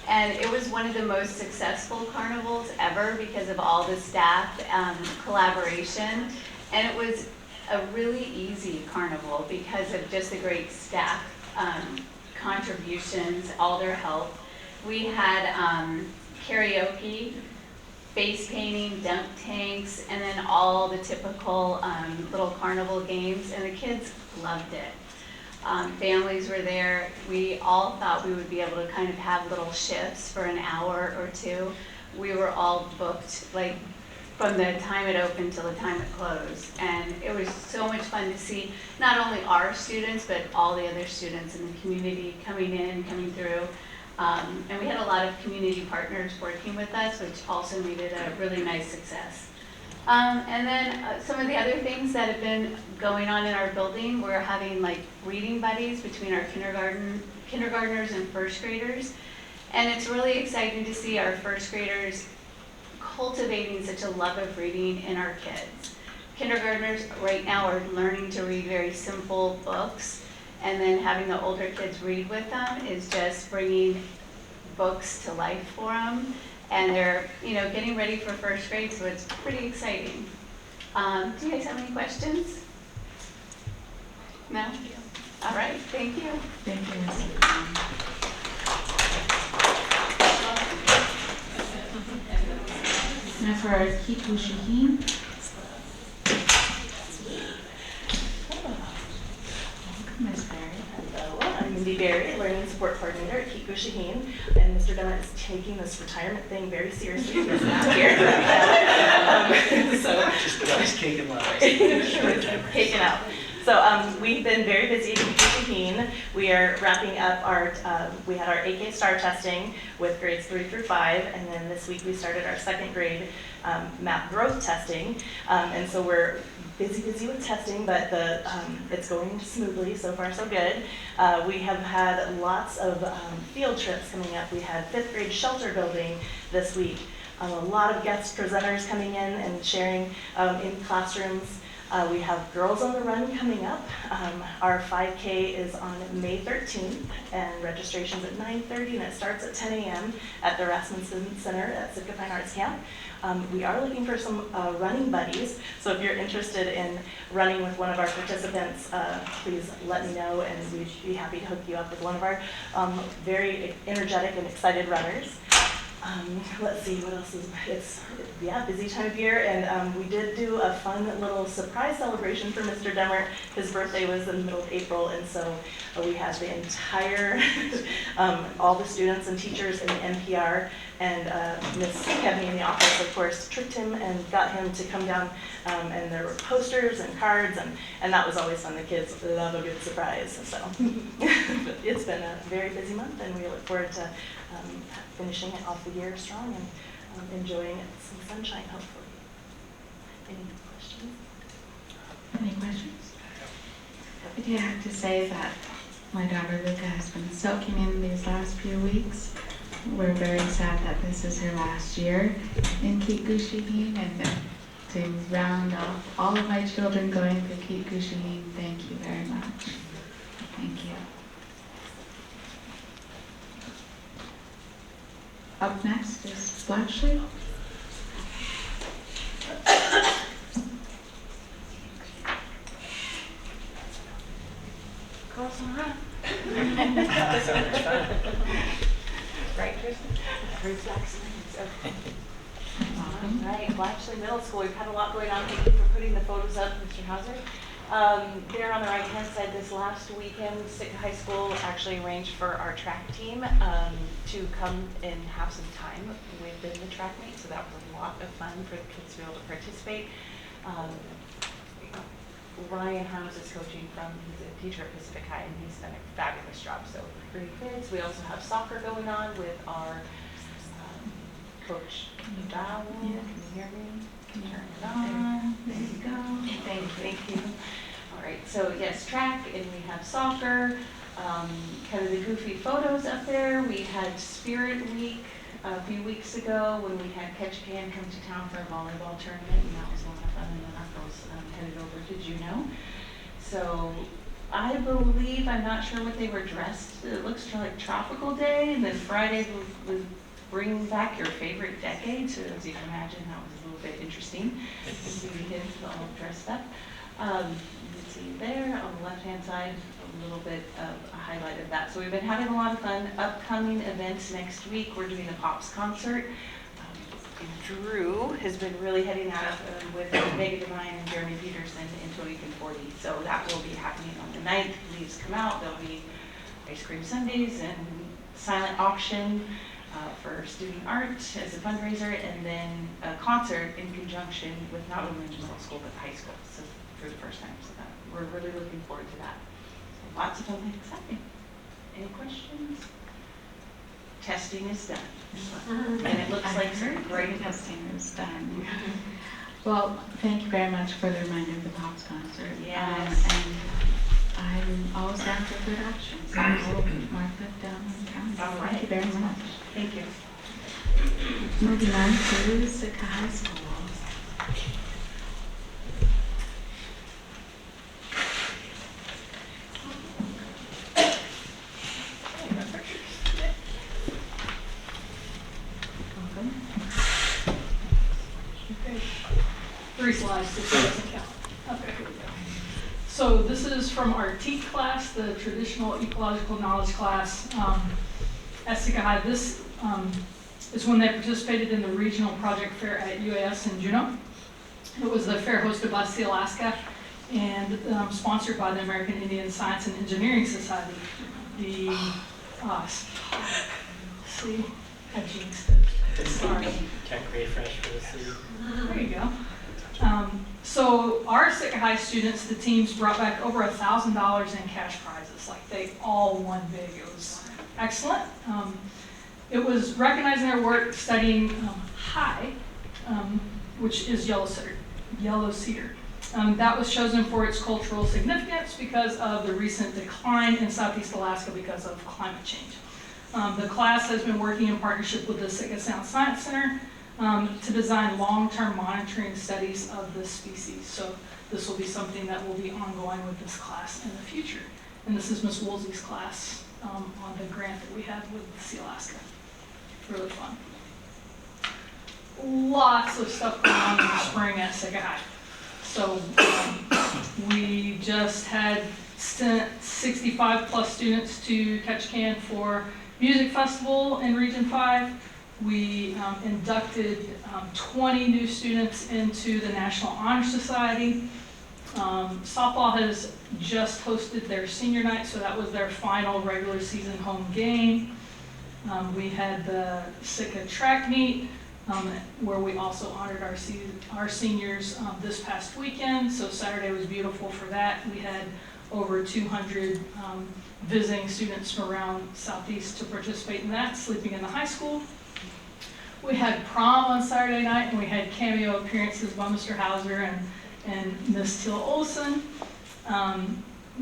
And it was one of the most successful carnivals ever because of all the staff collaboration. And it was a really easy carnival because of just the great staff contributions, all their help. We had karaoke, face painting, dunk tanks, and then all the typical little carnival games, and the kids loved it. Families were there. We all thought we would be able to kind of have little shifts for an hour or two. We were all booked, from the time it opened till the time it closed. And it was so much fun to see not only our students, but all the other students in the community coming through. And we had a lot of community partners working with us, which also made it a really nice success. And then some of the other things that have been going on in our building, we're having like reading buddies between our kindergartners and first graders. And it's really exciting to see our first graders cultivating such a love of reading in our kids. Kindergartners right now are learning to read very simple books, and then having the older kids read with them is just bringing books to life for them. And they're, getting ready for first grade, so it's pretty exciting. Do you guys have any questions? No? All right, thank you. Thank you, Ms. Now for our Kiku Shaheen. Ms. Barry. Hello, I'm Mindy Barry, Learning Support Coordinator at Kiku Shaheen, and Mr. Demmert is taking this retirement thing very seriously this last year. Just cake and love. Cake and out. So we've been very busy at Kiku Shaheen. We are wrapping up we had our AK STAR testing with grades 3 through 5, and then this week we started our second grade MAP growth testing. And so we're busy with testing, but it's going smoothly, so far so good. We have had lots of field trips coming up. We had 5th grade shelter building this week. A lot of guest presenters coming in and sharing in classrooms. We have Girls on the Run coming up. Our 5K is on May 13th, and registration's at 9:30, and it starts at 10 a.m. at the Rasmussen Center at Sitka Fine Arts Camp. We are looking for some running buddies, so if you're interested in running with one of our participants, please let me know, and we'd be happy to hook you up with one of our very energetic and excited runners. Let's see, what else is, busy time of year, and we did do a fun little surprise celebration for Mr. Demmert. His birthday was in the middle of April, and so we had the entire, all the students and teachers in the NPR, and Miss Kevin in the office, of course, tricked him and got him to come down, and there were posters and cards, and that was always fun. The kids love a good surprise, so. But it's been a very busy month, and we look forward to finishing it off the year strong and enjoying some sunshine, hopefully. Any questions? Any questions? I do have to say that my daughter Luca has been soaking in these last few weeks. We're very sad that this is her last year in Kiku Shaheen, and to round off all of my children going to Kiku Shaheen, thank you very much. Thank you. Up next is Bletchley. Girls on the Run. Right, Kristen? Bruce Jackson. Okay. All right, Bletchley Middle School. We've had a lot going on. Thank you for putting the photos up, Mr. Hauser. There on the right-hand side, this last weekend, Sitka High School actually arranged for our track team to come and have some time within the track meet, so that was a lot of fun for the kids to be able to participate. Ryan Harms is coaching he's a teacher at Pacific High, and he's done a fabulous job, so great kids. We also have soccer going on with our coach, Dowell. Can you hear me? Can you turn it on? There you go. Thank you. All right, so yes, track, and we have soccer, kind of the goofy photos up there. We had Spirit Week a few weeks ago when we had Ketchikan come to town for a volleyball tournament, and that was a lot of fun, and then our girls headed over to Juneau. So I believe, I'm not sure what they were dressed, it looks like Tropical Day, and then Friday was bring back your favorite decade, so as you can imagine, that was a little bit interesting to see the kids all dressed up. You can see there on the left-hand side a little bit of a highlight of that. So we've been having a lot of fun. Upcoming events next week, we're doing a Pops concert. Drew has been really heading out with Megan Devine and Jeremy Peterson in Tony Conforti. So that will be happening on the 9th. Please come out. There'll be ice cream sundaes and silent auction for student art as a fundraiser, and then a concert in conjunction with not only middle school but high school, so for the first time. So that, we're really looking forward to that. So lots of fun and exciting. Any questions? Testing is done, and it looks like some great testing is done. Well, thank you very much for the reminder of the Pops concert. Yes. And I'm always down for good action, so I'll mark that down on the calendar. All Thank you very much. Thank you. Moving on to Sitka High School. Three slides, so it doesn't count. Okay, here we go. So this is from our TEAC class, the Traditional Ecological Knowledge class at Sitka High. This is when they participated in the regional project fair at UAS in Juneau. It was the fair hosted by Sealaska and sponsored by the American Indian Science and Engineering Society. The, see, I jinxed it. Sorry. Check refresh for the city. There you go. So our Sitka High students, the teams brought back over $1,000 in cash prizes. Like they all won big. It was excellent. It was recognizing their work studying high, which is yellow cedar. That was chosen for its cultural significance because of the recent decline in Southeast Alaska because of climate change. The class has been working in partnership with the Sitka Sound Science Center to design long-term monitoring studies of this species. So this will be something that will be ongoing with this class in the future. And this is Ms. Woolsey's class on the grant that we had with Sealaska. Really fun. Lots of stuff going on in the spring at Sitka High. So we just had sent 65 plus students to Ketchikan for Music Festival in Region 5. We inducted 20 new students into the National Honor Society. Softball has just hosted their senior night, so that was their final regular season home game. We had the Sitka track meet, where we also honored our seniors this past weekend. So Saturday was beautiful for that. We had over 200 visiting students from around Southeast to participate in that, sleeping in the high school. We had prom on Saturday night, and we had cameo appearances by Mr. Hauser and Miss Teal Olson.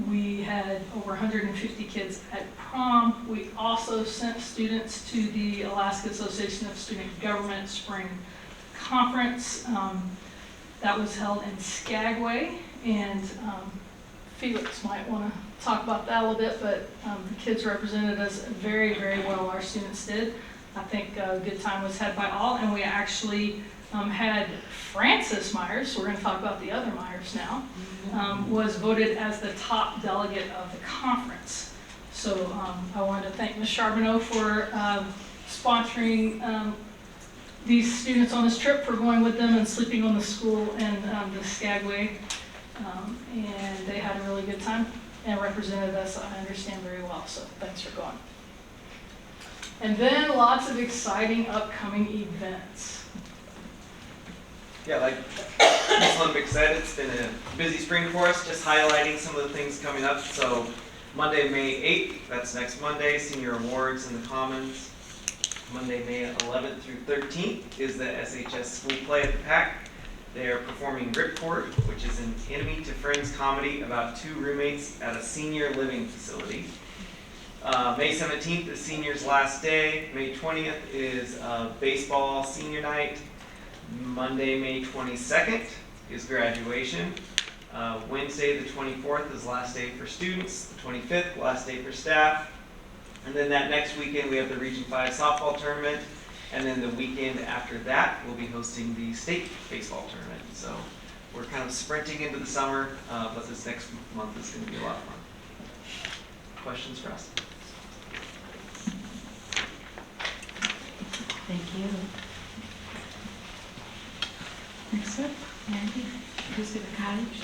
We had over 150 kids at prom. We also sent students to the Alaska Association of Student Government Spring Conference. That was held in Skagway, and Felix might want to talk about that a little bit, but the kids represented us very, very well, our students did. I think a good time was had by all, and we actually had Francis Myers, so we're going to talk about the other Myers now, was voted as the top delegate of the conference. So I wanted to thank Ms. Charbonneau for sponsoring these students on this trip, for going with them and sleeping on the school in the Skagway, and they had a really good time and represented us, I understand, very well, so thanks for going. And then lots of exciting upcoming events. Yeah, like Ms. Lundvik said, it's been a busy spring for us, just highlighting some of the things coming up. So Monday, May 8th, that's next Monday, Senior Awards in the Commons. Monday, May 11th through 13th is the SHS School Play at the PAC. They are performing Ripcord, which is an enemy to friends comedy about two roommates at a senior living facility. May 17th is seniors' last day. May 20th is baseball senior night. Monday, May 22nd is graduation. Wednesday, the 24th is last day for students. The 25th, last day for staff. And then that next weekend, we have the Region 5 softball tournament. And then the weekend after that, we'll be hosting the state baseball tournament. So we're kind of sprinting into the summer, but this next month is going to be a lot of fun. Questions for us? Thank you. Next up, Andy, Pacific College.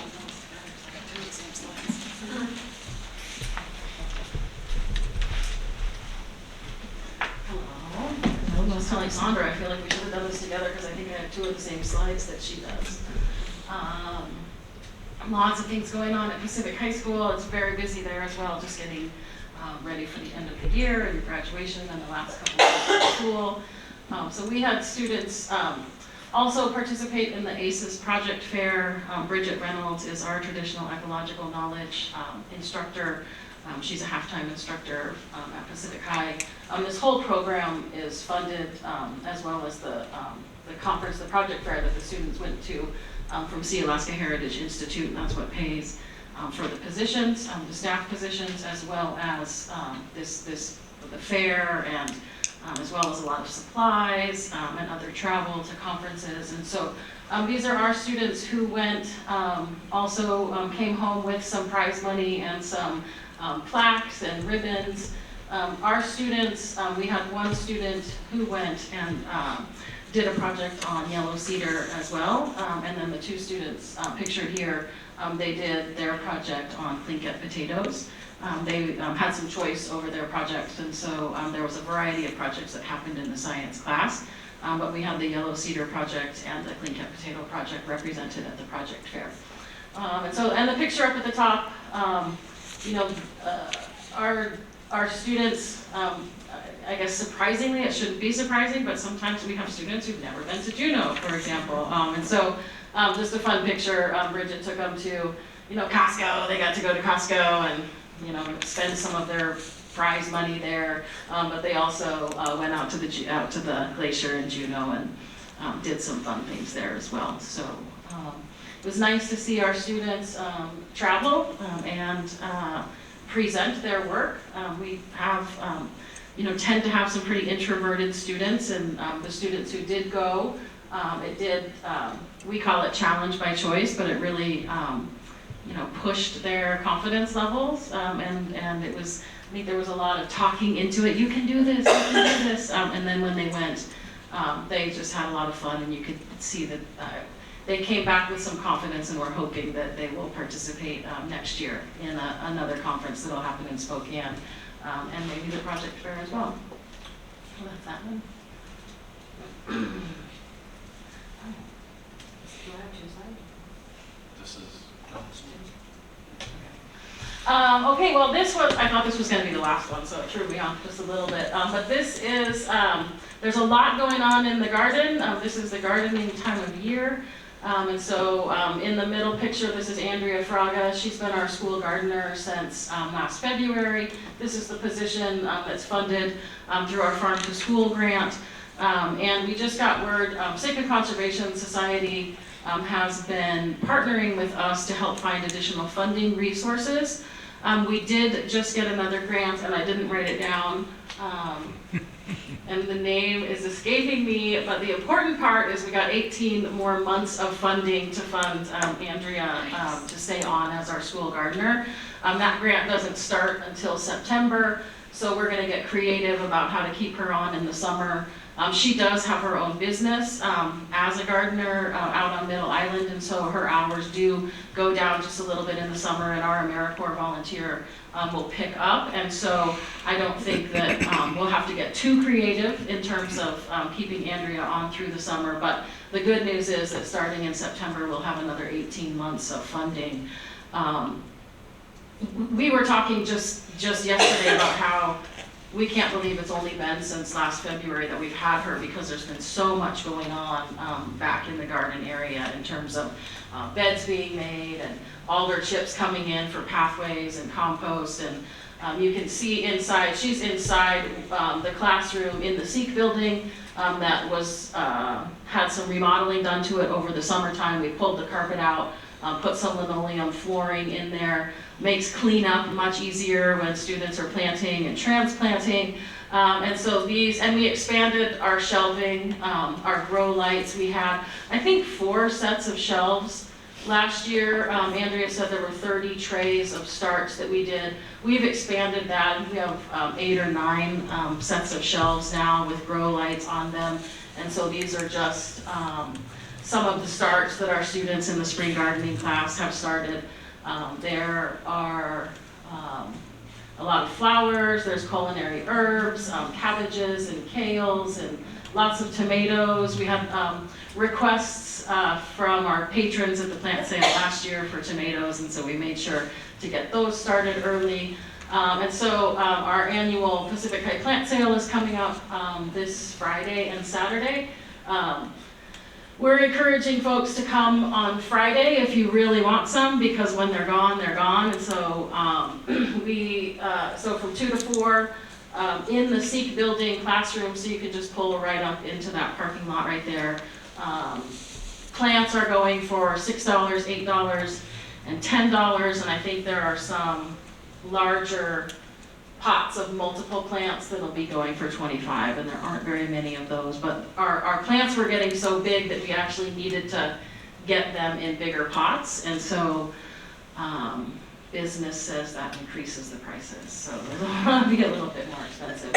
Just telling Sandra, I feel like we should have done this together because I think I have two of the same slides that she does. Lots of things going on at Pacific High School. It's very busy there as well, just getting ready for the end of the year and graduation and the last couple of weeks of school. So we had students Also participate in the ACES project fair. Bridget Reynolds is our traditional ecological knowledge instructor. She's a half-time instructor at Pacific High. This whole program is funded as well as the conference, the project fair that the students went to from Sea Alaska Heritage Institute, and that's what pays for the positions, the staff positions, as well as the fair, and as well as a lot of supplies and other travel to conferences. And so these are our students who went, also came home with some prize money and some plaques and ribbons. Our students, we had one student who went and did a project on yellow cedar as well, and then the two students pictured here, they did their project on Tlingit potatoes. They had some choice over their projects, and so there was a variety of projects that happened in the science class, but we had the yellow cedar project and the Tlingit potato project represented at the project fair. And the picture up at the top, our students, I guess surprisingly, it shouldn't be surprising, but sometimes we have students who've never been to Juneau, for example. Just a fun picture, Bridget took them to, Costco. They got to go to Costco and, spend some of their prize money there. But they also went out to the glacier in Juneau and did some fun things there as well. So it was nice to see our students travel and present their work. We have, tend to have some pretty introverted students, and the students who did go, we call it challenge by choice, but it really, pushed their confidence levels, and it was, I think there was a lot of talking into it. You can do this, you can do this, and then when they went, they just had a lot of fun, and you could see that they came back with some confidence, and we're hoping that they will participate next year in another conference that'll happen in Spokane, and maybe the project fair as well. So that's that one. Do I have two slides? This is. Okay, well I thought this was going to be the last one, so it threw me off just a little bit. But this is, there's a lot going on in the garden. This is the gardening time of year. In the middle picture, this is Andrea Fraga. She's been our school gardener since last February. This is the position that's funded through our Farm to School grant. And we just got word, Sitka Conservation Society has been partnering with us to help find additional funding resources. We did just get another grant, and I didn't write it down. And the name is escaping me, but the important part is we got 18 more months of funding to fund Andrea to stay on as our school gardener. That grant doesn't start until September, so we're gonna get creative about how to keep her on in the summer. She does have her own business as a gardener out on Middle Island, and so her hours do go down just a little bit in the summer, and our AmeriCorps volunteer will pick up. And so I don't think that we'll have to get too creative in terms of keeping Andrea on through the summer. But the good news is that starting in September, we'll have another 18 months of funding. We were talking just yesterday about how we can't believe it's only been since last February that we've had her, because there's been so much going on back in the garden area in terms of beds being made and alder chips coming in for pathways and compost. And you can see inside, she's inside the classroom in the Seek building that was had some remodeling done to it over the summertime. We pulled the carpet out, put some linoleum flooring in there. Makes cleanup much easier when students are planting and transplanting. And we expanded our shelving, our grow lights. We had, I think, 4 sets of shelves last year. Andrea said there were 30 trays of starts that we did. We've expanded that. We have 8 or 9 sets of shelves now with grow lights on them. And so these are just some of the starts that our students in the spring gardening class have started. There are a lot of flowers, there's culinary herbs, cabbages and kales, and lots of tomatoes. We had requests from our patrons at the plant sale last year for tomatoes, and so we made sure to get those started early. Our annual Pacific High plant sale is coming up this Friday and Saturday. we're encouraging folks to come on Friday if you really want some, because when they're gone, they're gone. And so so from 2 to 4 in the Seek building classroom, so you can just pull right up into that parking lot right there. Plants are going for $6, $8, and $10, and I think there are some larger pots of multiple plants that'll be going for $25, and there aren't very many of those. But our plants were getting so big that we actually needed to get them in bigger pots, and so business says that increases the prices, so it'll be a little bit more expensive.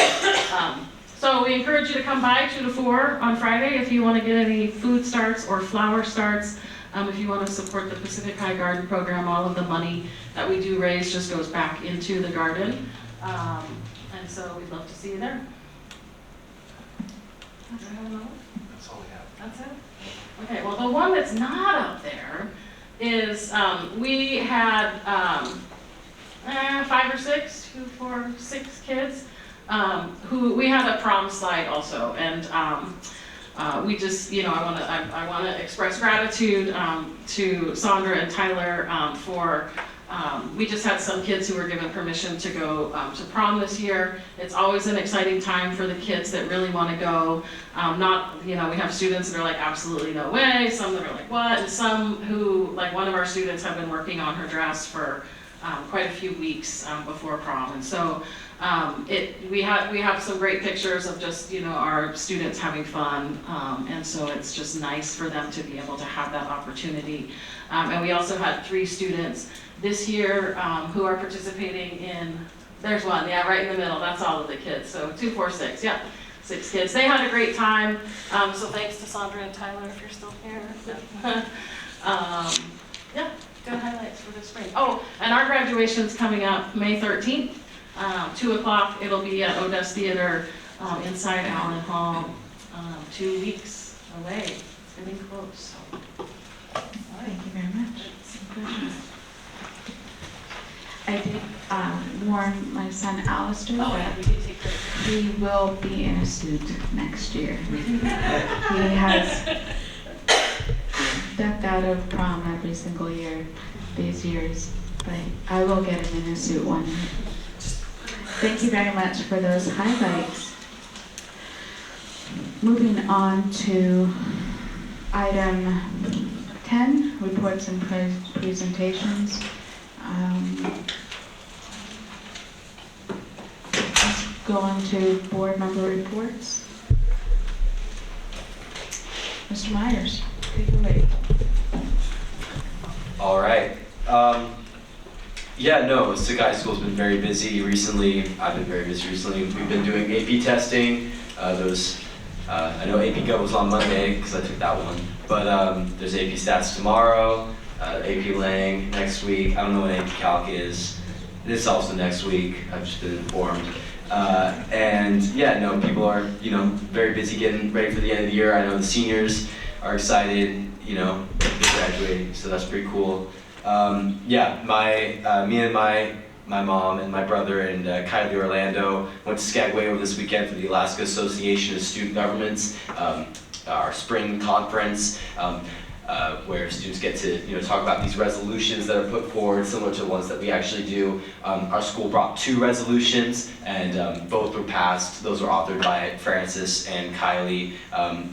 So we encourage you to come by 2 to 4 on Friday if you want to get any food starts or flower starts. If you want to support the Pacific High Garden Program, all of the money that we do raise just goes back into the garden. And so we'd love to see you there. That's all we have. That's it? Okay, well, the one that's not up there is we had 5 or 6, 2, 4, 6 kids who we had a prom slide also, and we just, I want to express gratitude to Sandra and Tyler for. We just had some kids who were given permission to go to prom this year. It's always an exciting time for the kids that really want to go. We have students that are like, absolutely no way. Some that are like, what? And some who, like one of our students, have been working on her dress for quite a few weeks before prom. And so we have some great pictures of just, our students having fun. And so it's just nice for them to be able to have that opportunity. And we also had 3 students this year who are participating in, there's one, yeah, right in the middle, that's all of the kids. So 2, 4, 6, yeah, 6 kids. They had a great time. So thanks to Sandra and Tyler if you're still here. Yeah, good highlights for the spring. Oh, and our graduation's coming up May 13th, 2 o'clock. It'll be at Odess Theater inside Allen Hall, 2 weeks away. It's getting close. Thank you very much. I did warn my son Alistair that he will be in a suit next year. He has ducked out of prom every single year these years, but I will get him in a suit one year. Thank you very much for those highlights. Moving on to item 10, reports and presentations. Let's go on to board member reports. Mr. Myers, take it away. All right. Sakai School's been very busy recently. I've been very busy recently. We've been doing AP testing. I know AP Go was on Monday because I took that one. But there's AP Stats tomorrow, AP Lang next week. I don't know what AP Calc is. It's also next week. I've just been informed. People are, very busy getting ready for the end of the year. I know the seniors are excited, they're graduating, so that's pretty cool. Me and my mom and my brother and Kylie Orlando went to Skagway over this weekend for the Alaska Association of Student Governments, our spring conference, where students get to talk about these resolutions that are put forward, similar to the ones that we actually do. Our school brought 2 resolutions, and both were passed. Those were authored by Francis and Kylie.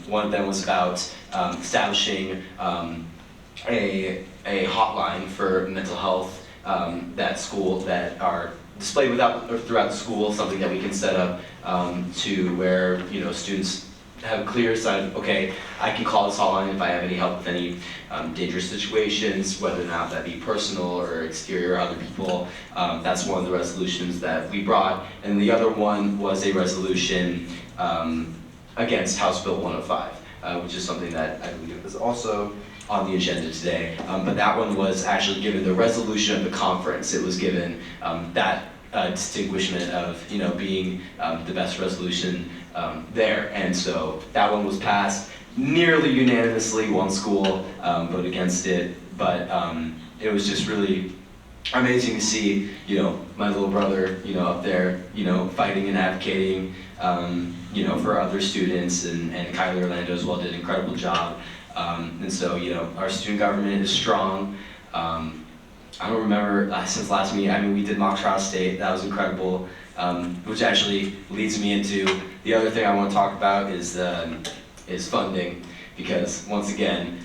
One of them was about establishing a hotline for mental health that school that are displayed throughout the school, something that we can set up to where students have a clear sign, okay, I can call this hotline if I have any help with any dangerous situations, whether or not that be personal or exterior or other people. That's one of the resolutions that we brought. And the other one was a resolution against House Bill 105, which is something that I believe is also on the agenda today. But that one was actually given the resolution of the conference. It was given that distinguishment of being the best resolution there. And so that one was passed nearly unanimously. One school voted against it, but it was just really amazing to see my little brother up there fighting and advocating for other students, and Kylie Orlando as well did an incredible job. And so, you know, our student government is strong. I don't remember since last meeting, I mean, we did mock trial state, that was incredible, which actually leads me into the other thing I want to talk about is funding, because once again,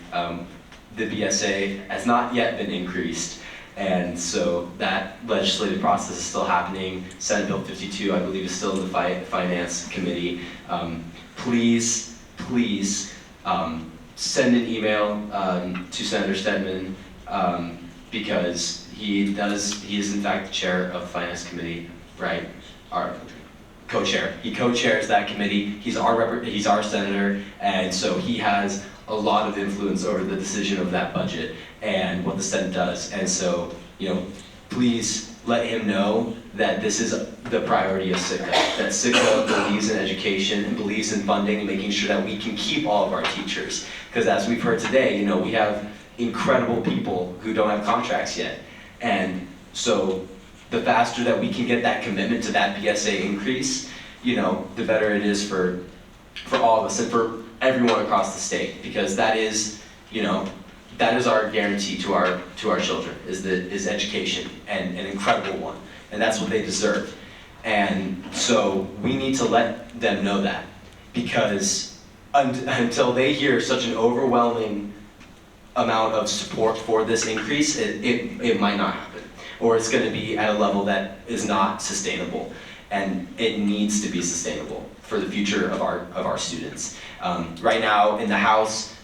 the BSA has not yet been increased, and so that legislative process is still happening. Senate Bill 52, I believe, is still in the Finance Committee. Please send an email to Senator Stedman, because he is in fact the chair of the Finance Committee, right? Our co-chair. He co-chairs that committee. He's our senator, and so he has a lot of influence over the decision of that budget and what the Senate does. And so, you know, please let him know that this is the priority of Sitka. That Sitka believes in education and believes in funding and making sure that we can keep all of our teachers. Because as we've heard today, you know, we have incredible people who don't have contracts yet. And so the faster that we can get that commitment to that BSA increase, you know, the better it is for all of us and for everyone across the state, because that is, you know, that is our guarantee to our children, is education, and an incredible one, and that's what they deserve. And so we need to let them know that, because until they hear such an overwhelming amount of support for this increase, it might not happen, or it's going to be at a level that is not sustainable, and it needs to be sustainable for the future of our students. Right now in the House,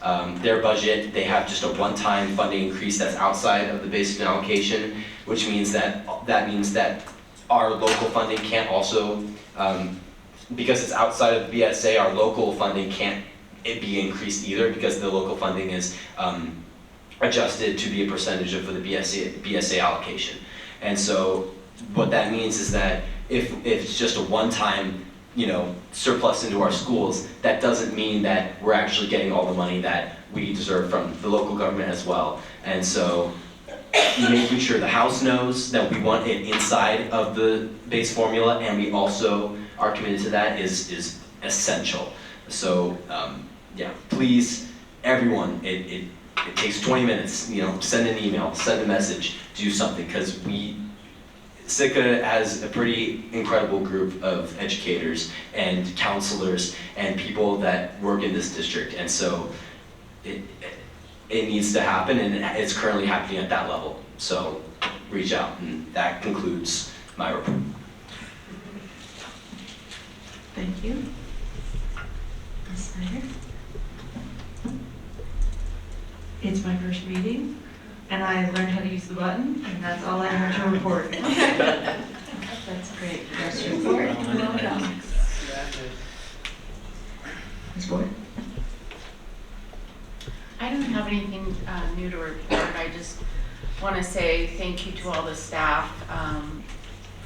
their budget, they have just a one-time funding increase that's outside of the basic allocation, which means that our local funding can't also, because it's outside of the BSA, our local funding can't be increased either, because the local funding is adjusted to be a percentage of the BSA allocation. And so what that means is that if it's just a one-time, you know, surplus into our schools, that doesn't mean that we're actually getting all the money that we deserve from the local government as well. And so making sure the House knows that we want it inside of the base formula, and we also are committed to that, is essential. So yeah, please, everyone, it takes 20 minutes, you know, send an email, send a message, do something, because Sitka has a pretty incredible group of educators and counselors and people that work in this district, and so it needs to happen, and it's currently happening at that level. So reach out, and that concludes my report. Thank you. Ms. Snyder? It's my first meeting, and I learned how to use the button, and that's all I have to report. That's great. Yes, report. Welcome. Ms. Boyd? I don't have anything new to report. I just want to say thank you to all the staff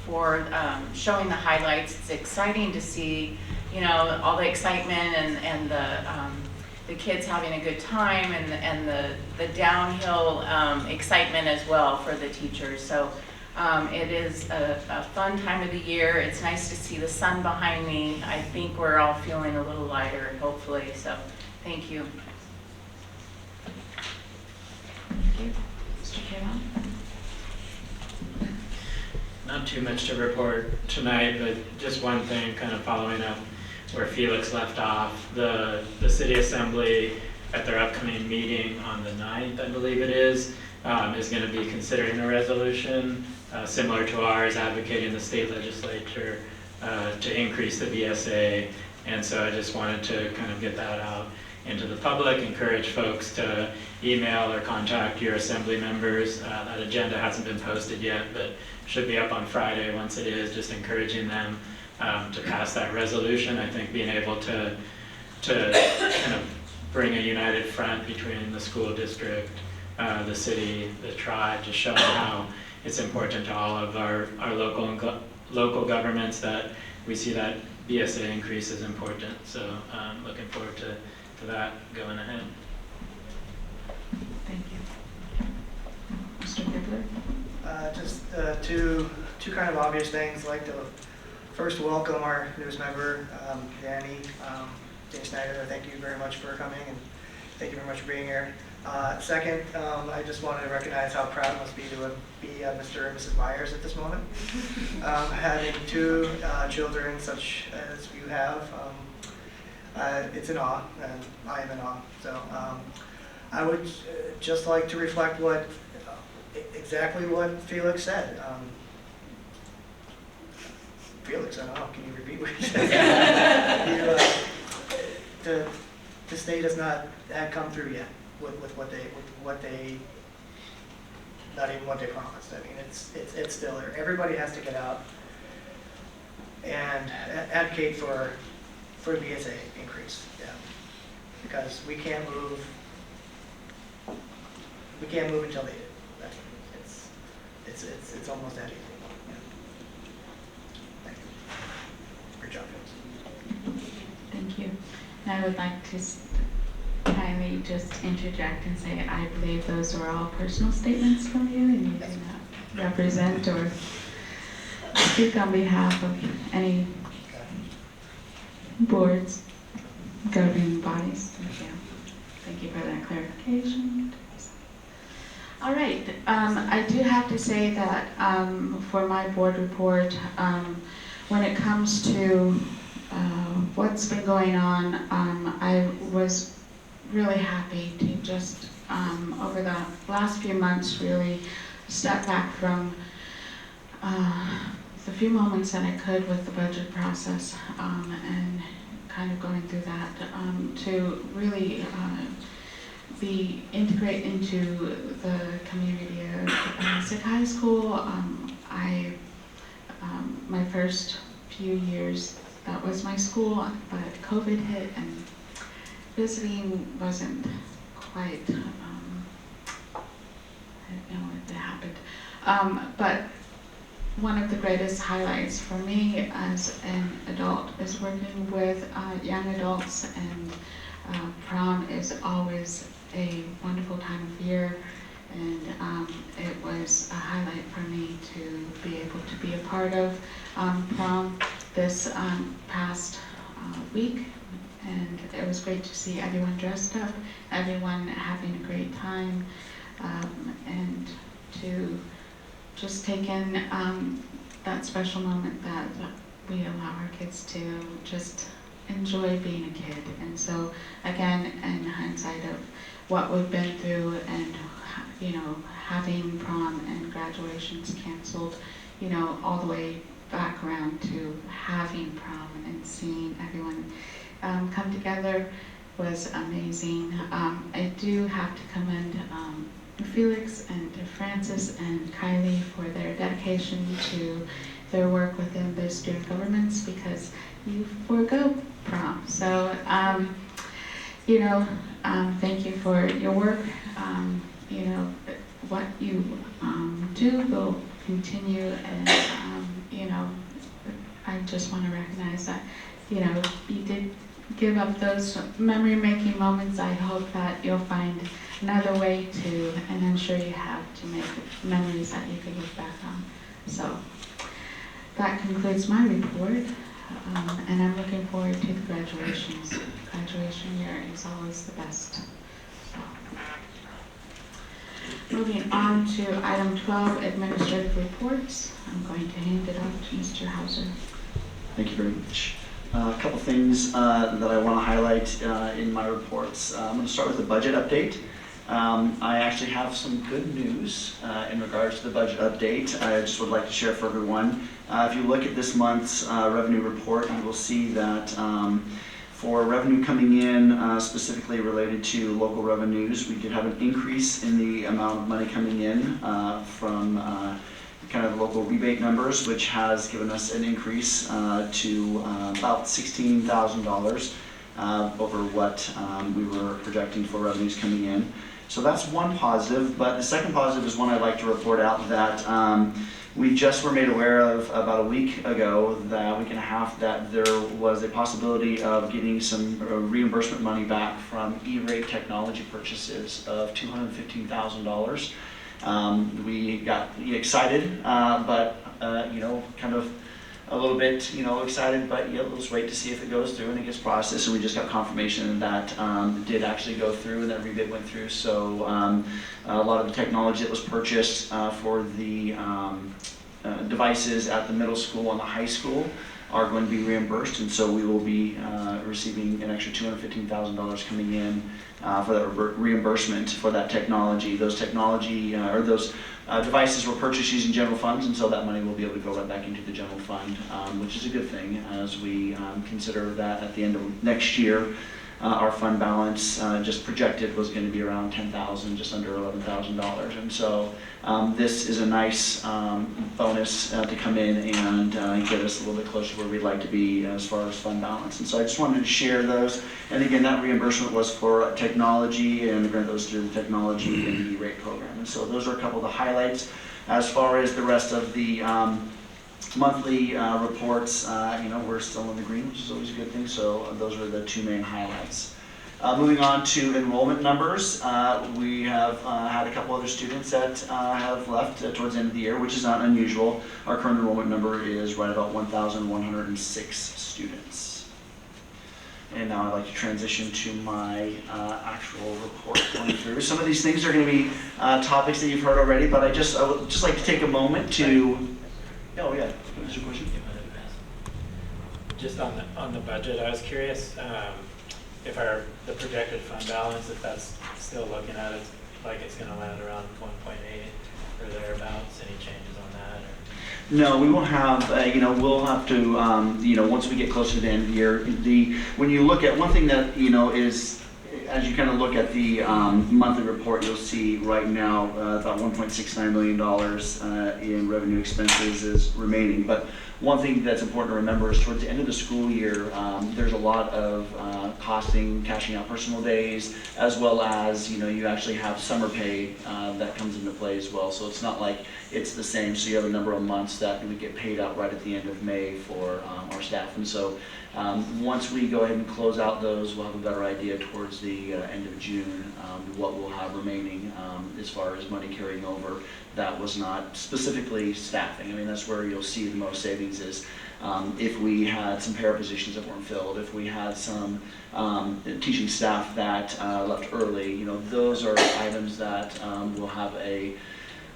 for showing the highlights. It's exciting to see, you know, all the excitement and the kids having a good time, and the downhill excitement as well for the teachers. So it is a fun time of the year. It's nice to see the sun behind me. I think we're all feeling a little lighter, hopefully. So thank you. Thank you. Mr. Caron? Not too much to report tonight, but just one thing, kind of following up where Felix left off. The City Assembly, at their upcoming meeting on the 9th, I believe it is going to be considering a resolution similar to ours, advocating the state legislature to increase the BSA. And so I just wanted to kind of get that out into the public, encourage folks to email or contact your assembly members. That agenda hasn't been posted yet, but should be up on Friday. Once it is, just encouraging them to pass that resolution. I think being able to kind of bring a united front between the school district, the city, the tribe, just showing how it's important to all of our local governments that we see that BSA increase is important. So looking forward to that going ahead. Thank you. Mr. Kibler? Just two kind of obvious things. I'd like to first welcome our newest member, Danny Snyder. Thank you very much for coming and Thank you very much for being here. Second, I just wanted to recognize how proud it must be to be Mr. and Mrs. Myers at this moment. Having two children such as you have, it's in awe, and I am in awe. So I would just like to reflect exactly what Felix said. Felix, I don't know, can you repeat what you said? The state has not come through yet with what they, not even what they promised. I mean, it's still there. Everybody has to get out and advocate for the BSA increase, yeah, because we can't move until they do. It's almost that easy. Yeah. Thank you. Great job, Felix. Thank you. And I would like to kindly just interject and say I believe those were all personal statements from you, and you do not represent or speak on behalf of any boards, governing bodies. Thank you. Thank you for that clarification. All right. I do have to say that for my board report, when it comes to what's been going on, I was really happy to just, over the last few months, really step back from the few moments that I could with the budget process and kind of going through that to really integrate into the community of Sick High School. My first few years, that was my school, but COVID hit and visiting wasn't quite, I don't know what happened. But one of the greatest highlights for me as an adult is working with young adults, and prom is always a wonderful time of year, and it was a highlight for me to be able to be a part of prom this past week, and it was great to see everyone dressed up, everyone having a great time, and to just take in that special moment that we allow our kids to just enjoy being a kid. And so again, in hindsight of what we've been through, and having prom and graduations canceled, all the way back around to having prom and seeing everyone come together was amazing. I do have to commend Felix and Francis and Kylie for their dedication to their work within the student governments, because you forego prom. So, thank you for your work. What you do will continue, and I just want to recognize that, you did give up those memory-making moments. I hope that you'll find another way to, and I'm sure you have, to make memories that you can look back on. So that concludes my report, and I'm looking forward to the graduations. Graduation year is always the best. So. Moving on to item 12, administrative reports. I'm going to hand it off to Mr. Hauser. Thank you very much. A couple things that I want to highlight in my reports. I'm going to start with the budget update. I actually have some good news in regards to the budget update. I just would like to share for everyone. If you look at this month's revenue report, you will see that for revenue coming in, specifically related to local revenues, we did have an increase in the amount of money coming in from kind of local rebate numbers, which has given us an increase to about $16,000 over what we were projecting for revenues coming in. So that's one positive, but the second positive is one I'd like to report out that we just were made aware of about a week ago, that week and a half, that there was a possibility of getting some reimbursement money back from E-rate technology purchases of $215,000. We got excited, but kind of a little bit, excited, but we'll just wait to see if it goes through and it gets processed. And we just got confirmation that did actually go through and that rebid went through. So a lot of the technology that was purchased for the devices at the middle school and the high school are going to be reimbursed, and so we will be receiving an extra $215,000 coming in for that reimbursement for that technology. Those devices were purchased using general funds, and so that money will be able to go right back into the general fund, which is a good thing as we consider that at the end of next year. Our fund balance just projected was going to be around $10,000, just under $11,000, and so this is a nice bonus to come in and get us a little bit closer to where we'd like to be as far as fund balance. And so I just wanted to share those. And again, that reimbursement was for technology, and the grant that was through the technology and the E-rate program. And so those are a couple of the highlights. As far as the rest of the monthly reports, we're still in the green, which is always a good thing. So those are the two main highlights. Moving on to enrollment numbers, we have had a couple other students that have left towards the end of the year, which is not unusual. Our current enrollment number is right about 1,106 students. And now I'd like to transition to my actual report going through. Some of these things are going to be topics that you've heard already, but I would just like to take a moment to. Oh yeah, what was your question? Just on the budget, I was curious if the projected fund balance, if that's still looking at it like it's going to land around 1.8 or thereabouts. Any changes on that? Or? No, we won't have. We'll have to. Once we get closer to the end of the year, when you look at one thing that is. As you kind of look at the monthly report, you'll see right now about $1.69 million in revenue expenses is remaining. But one thing that's important to remember is towards the end of the school year, there's a lot of cashing out personal days, as well as you actually have summer pay that comes into play as well. So it's not like it's the same. So you have a number of months that we get paid out right at the end of May for our staff, and so. Once we go ahead and close out those, we'll have a better idea towards the end of June what we'll have remaining as far as money carrying over. That was not specifically staffing. I mean, that's where you'll see the most savings is if we had some para positions that weren't filled, if we had some teaching staff that left early. Those are items that will have a.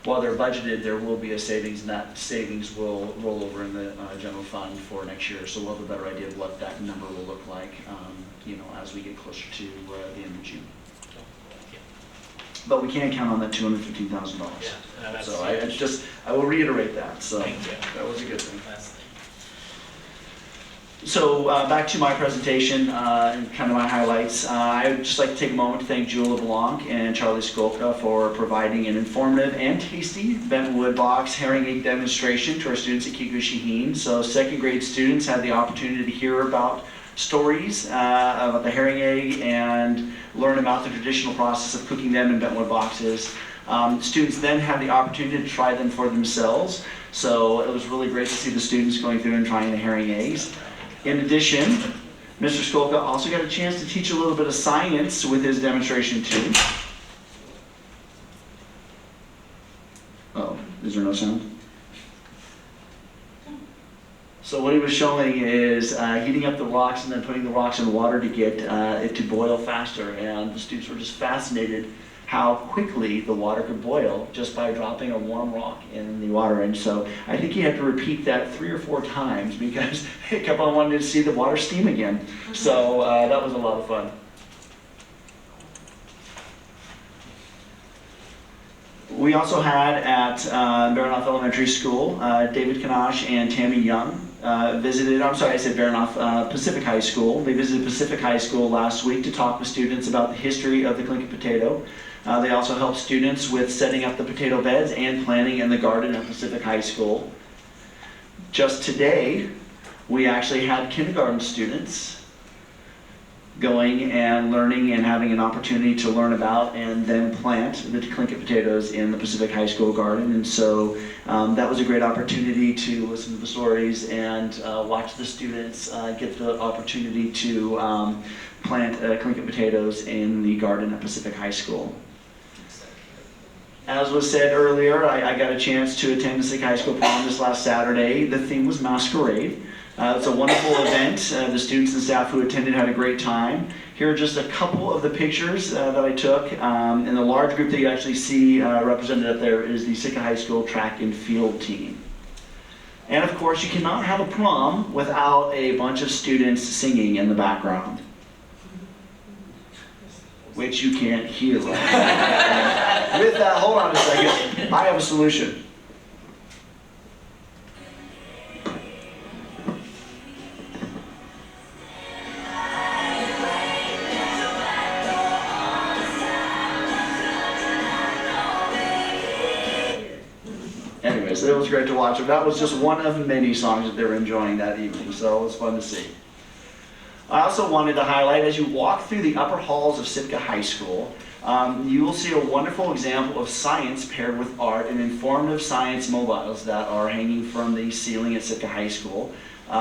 While they're budgeted, there will be a savings, and that savings will roll over in the general fund for next year. So we'll have a better idea of what that number will look like, as we get closer to the end of June. But we can't count on that $215,000. Yeah, so I will reiterate that. So Thank you. That was a good thing. So back to my presentation and kind of my highlights. I would just like to take a moment to thank Jewel LeBlanc and Charlie Skolka for providing an informative and tasty Bentwood box herring egg demonstration to our students at Kikushihine. So second grade students had the opportunity to hear about stories about the herring egg and learn about the traditional process of cooking them in Bentwood boxes. Students then had the opportunity to try them for themselves. So it was really great to see the students going through and trying the herring eggs. In addition, Mr. Skolka also got a chance to teach a little bit of science with his demonstration too. Oh, is there no sound? So what he was showing is heating up the rocks and then putting the rocks in water to get it to boil faster. And the students were just fascinated how quickly the water could boil just by dropping a warm rock in the water. And so I think he had to repeat that 3 or 4 times because he kept on wanting to see the water steam again. So that was a lot of fun. We also had at Baranoff Elementary School, David Kanash and Tammy Young visited, I'm sorry, I said Baranoff Pacific High School. They visited Pacific High School last week to talk with students about the history of the Tlingit potato. They also helped students with setting up the potato beds and planting in the garden at Pacific High School. Just today, we actually had kindergarten students going and learning and having an opportunity to learn about and then plant the Tlingit potatoes in the Pacific High School garden. And so that was a great opportunity to listen to the stories and watch the students get the opportunity to plant Tlingit potatoes in the garden at Pacific High School. As was said earlier, I got a chance to attend the Sitka High School prom this last Saturday. The theme was Masquerade. It's a wonderful event. The students and staff who attended had a great time. Here are just a couple of the pictures that I took. In the large group that you actually see represented up there is the Sitka High School track and field team. And of course, you cannot have a prom without a bunch of students singing in the background, which you can't hear. With that, hold on a second. I have a solution. Anyways, it was great to watch them. That was just one of many songs that they were enjoying that evening, so it was fun to see. I also wanted to highlight, as you walk through the upper halls of Sitka High School, you will see a wonderful example of science paired with art and informative science mobiles that are hanging from the ceiling at Sitka High School.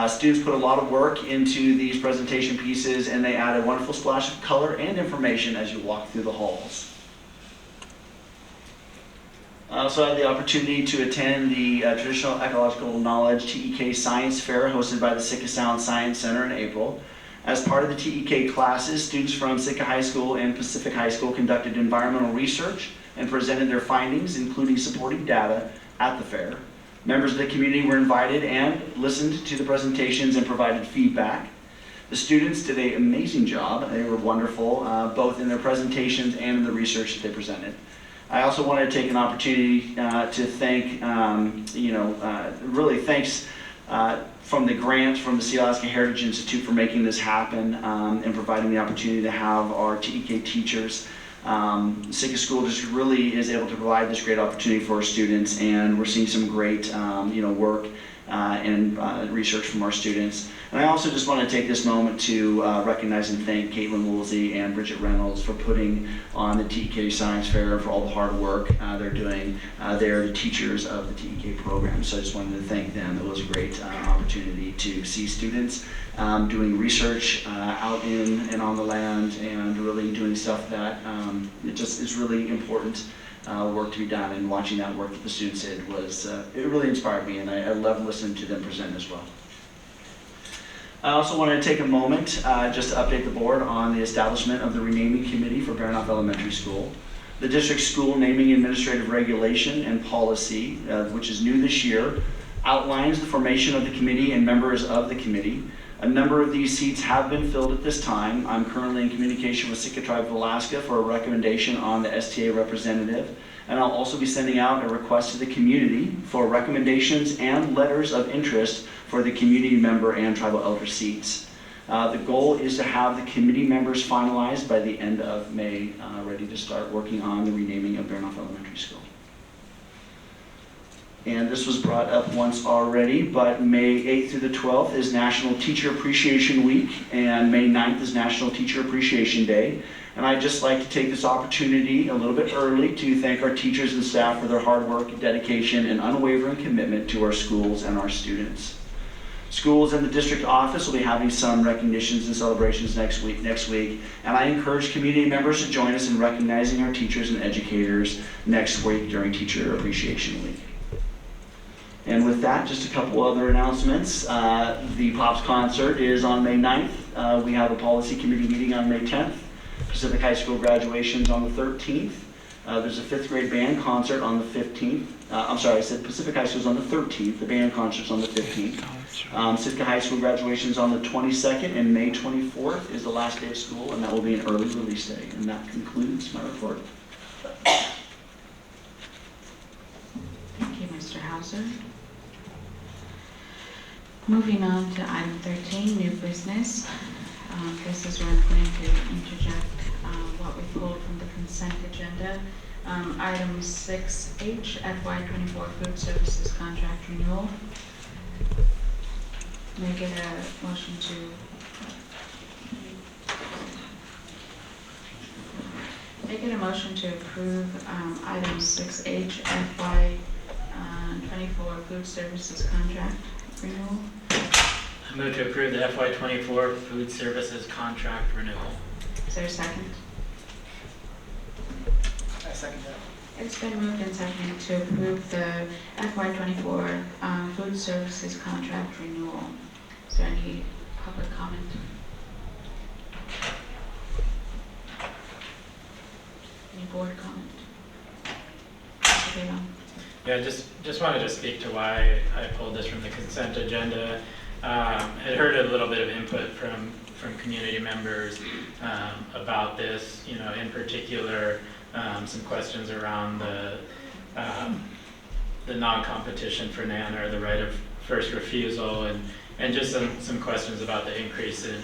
Students put a lot of work into these presentation pieces, and they add a wonderful splash of color and information as you walk through the halls. I also had the opportunity to attend the Traditional Ecological Knowledge TEK Science Fair hosted by the Sitka Sound Science Center in April. As part of the TEK classes, students from Sitka High School and Pacific High School conducted environmental research and presented their findings, including supporting data, at the fair. Members of the community were invited and listened to the presentations and provided feedback. The students did an amazing job. They were wonderful, both in their presentations and in the research that they presented. I also wanted to take an opportunity to thank, really thanks from the grant from the Sealaska Heritage Institute for making this happen and providing the opportunity to have our TEK teachers. Sitka School District really is able to provide this great opportunity for our students, and we're seeing some great work and research from our students. And I also just want to take this moment to recognize and thank Caitlin Woolsey and Bridget Reynolds for putting on the TEK Science Fair, for all the hard work they're doing. They're the teachers of the TEK program, so I just wanted to thank them. It was a great opportunity to see students doing research out in and on the land, and really doing stuff that it just is really important work to be done. And watching that work that the students did was, it really inspired me, and I love listening to them present as well. I also wanted to take a moment just to update the board on the establishment of the renaming committee for Baranof Elementary School. The district school naming administrative regulation and policy, which is new this year, outlines the formation of the committee and members of the committee. A number of these seats have been filled at this time. I'm currently in communication with Sitka Tribe of Alaska for a recommendation on the STA representative, and I'll also be sending out a request to the community for recommendations and letters of interest for the community member and tribal elder seats. The goal is to have the committee members finalized by the end of May, ready to start working on the renaming of Baranof Elementary School. And this was brought up once already, but May 8th through the 12th is National Teacher Appreciation Week, and May 9th is National Teacher Appreciation Day. And I'd just like to take this opportunity a little bit early to thank our teachers and staff for their hard work, dedication, and unwavering commitment to our schools and our students. Schools and the district office will be having some recognitions and celebrations next week, and I encourage community members to join us in recognizing our teachers and educators next week during Teacher Appreciation Week. And with that, just a couple other announcements. The Pops concert is on May 9th. We have a policy committee meeting on May 10th. Pacific High School graduation's on the 13th. There's a 5th grade band concert on the 15th. I'm sorry, I said Pacific High School's on the 13th. The band concert's on the 15th. Sitka High School graduation's on the 22nd, and May 24th is the last day of school, and that will be an early release day. And that concludes my report. Thank you, Mr. Hauser. Moving on to item 13, new business. This is where I'm going to interject what we pulled from the consent agenda. Item 6H, FY24 food services contract renewal. May I get a motion to approve item 6H, FY24 food services contract renewal? I move to approve the FY24 food services contract renewal. Is there a second? I second that. It's been moved and seconded to approve the FY24 food services contract renewal. Is there any public comment? Any board comment? Yeah, just wanted to speak to why I pulled this from the consent agenda. I heard a little bit of input from community members about this, you know, in particular, some questions around the non-competition for NANA, or the right of first refusal, and just some questions about the increase in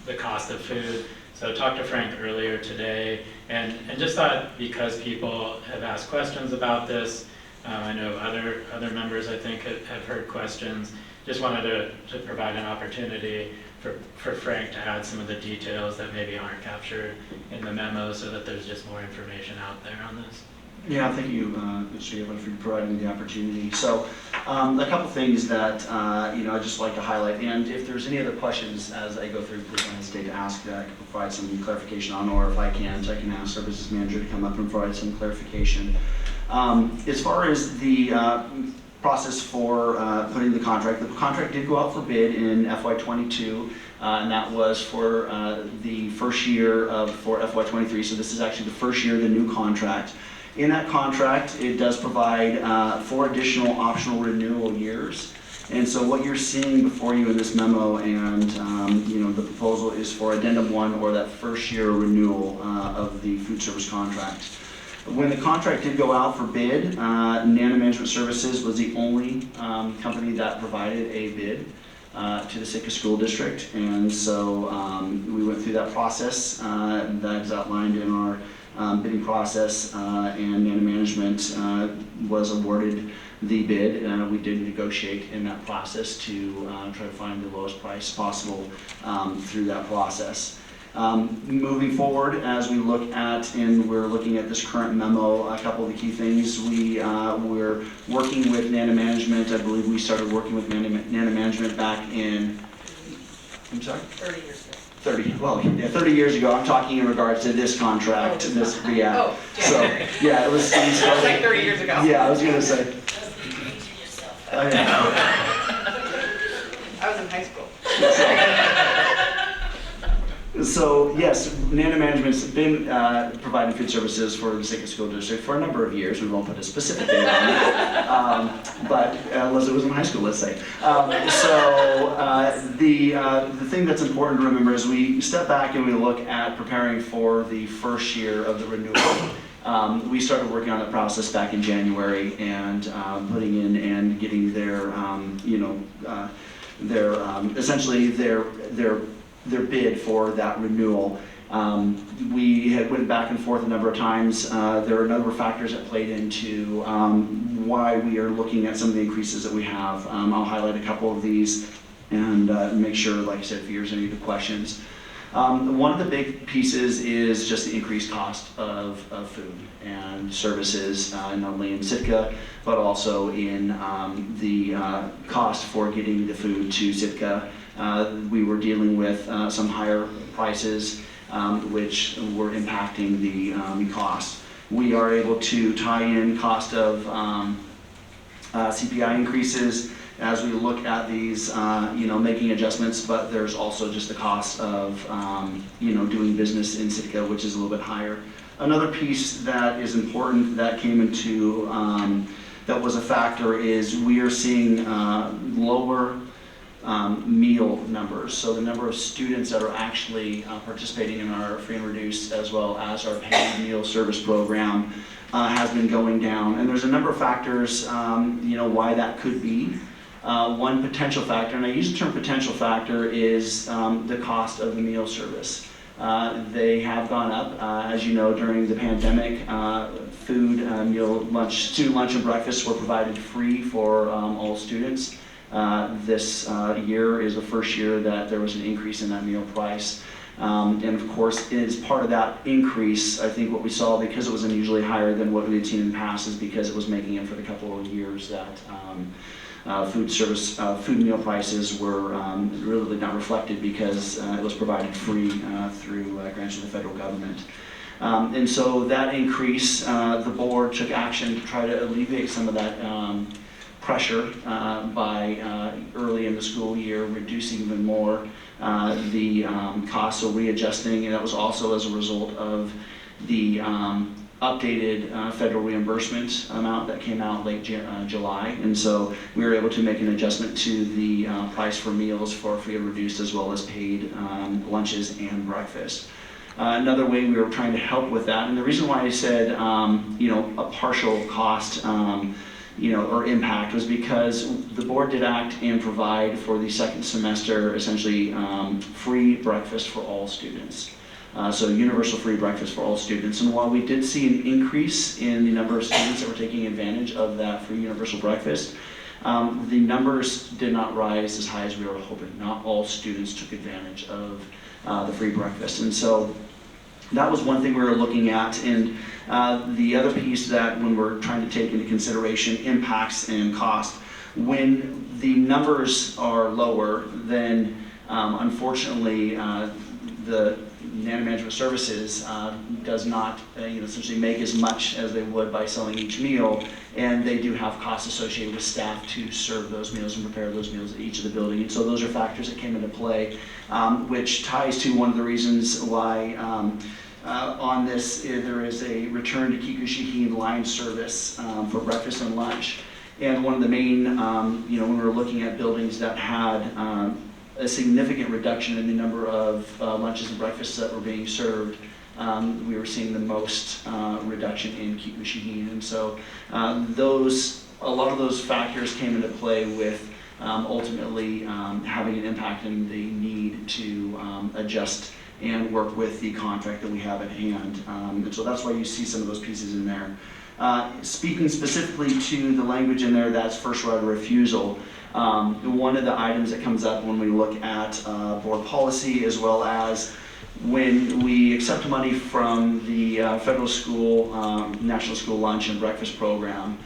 the cost of food. So I talked to Frank earlier today, and just thought, because people have asked questions about this, I know other members, I think, have heard questions. Just wanted to provide an opportunity for Frank to add some of the details that maybe aren't captured in the memo, so that there's just more information out there on this. Yeah, thank you, Mr. Yevon, for providing the opportunity. So, a couple things that I'd just like to highlight, and if there's any other questions as I go through, please don't hesitate to ask that I can provide some clarification on, or if I can't, I can ask our business manager to come up and provide some clarification. As far as the process for putting the contract did go out for bid in FY22, and that was for the first year for FY23. So this is actually the first year of the new contract. In that contract, it does provide 4 additional optional renewal years. And so what you're seeing before you in this memo, and the proposal is for addendum 1, or that first year renewal of the food service contract. When the contract did go out for bid, NANA Management Services was the only company that provided a bid to the Sitka School District. And so we went through that process that is outlined in our bidding process, and NANA Management was awarded the bid. We did negotiate in that process to try to find the lowest price possible through that process. Moving forward, as we look at, and we're looking at this current memo, a couple of the key things. We're working with NANA Management. I believe we started working with NANA Management back in, I'm sorry? 30 years ago. 30 years ago. I'm talking in regards to this contract. It was like 30 years ago. Yeah, I was going to say. I was in high school. So yes, NANA Management's been providing food services for the Sitka School District for a number of years. We won't put a specific date on it, but Leslie was in high school, let's say. The thing that's important to remember is we step back and we look at preparing for the first year of the renewal. We started working on that process back in January, and putting in and getting essentially their bid for that renewal. We had went back and forth a number of times. There are a number of factors that played into why we are looking at some of the increases that we have. I'll highlight a couple of these and make sure, like I said, if there's any other questions. One of the big pieces is just the increased cost of food and services, not only in Sitka, but also in the cost for getting the food to Sitka. We were dealing with some higher prices, which were impacting the cost. We are able to tie in cost of CPI increases as we look at these, making adjustments, but there's also just the cost of, doing business in Sitka, which is a little bit higher. Another piece that is important that came into, that was a factor, is we are seeing lower meal numbers. So the number of students that are actually participating in our free and reduced, as well as our paid meal service program, has been going down. And there's a number of factors, why that could be. One potential factor, and I use the term potential factor, is the cost of the meal service. They have gone up, as you know, during the pandemic. Food, student lunch and breakfast were provided free for all students. This year is the first year that there was an increase in that meal price. And of course, as part of that increase, I think what we saw, because it was unusually higher than what we had seen in the past, is because it was making it for the couple of years that food meal prices were really not reflected, because it was provided free through grants from the federal government. And so that increase, the board took action to try to alleviate some of that pressure by early in the school year, reducing even more the cost, so readjusting, and that was also as a result of the updated federal reimbursement amount that came out late July, and so we were able to make an adjustment to the price for meals for free and reduced, as well as paid lunches and breakfast. Another way we were trying to help with that, and the reason why I said a partial cost or impact was because the board did act and provide for the second semester essentially free breakfast for all students. So universal free breakfast for all students. And while we did see an increase in the number of students that were taking advantage of that free universal breakfast, the numbers did not rise as high as we were hoping. Not all students took advantage of the free breakfast. And so that was one thing we were looking at. And the other piece that when we're trying to take into consideration impacts and cost, when the numbers are lower, then unfortunately the Nana Management Services does not essentially make as much as they would by selling each meal, and they do have costs associated with staff to serve those meals and prepare those meals at each of the buildings. And so those are factors that came into play, which ties to one of the reasons why on this there is a return to Kikuchihin line service for breakfast and lunch. And one of the main, when we were looking at buildings that had a significant reduction in the number of lunches and breakfasts that were being served, we were seeing the most reduction in Kikuchihin. And so a lot of those factors came into play with ultimately having an impact in the need to adjust and work with the contract that we have at hand. And so that's why you see some of those pieces in there. Speaking specifically to the language in there, that's first right of refusal. One of the items that comes up when we look at board policy, as well as when we accept money from the federal school, National School Lunch and Breakfast Program,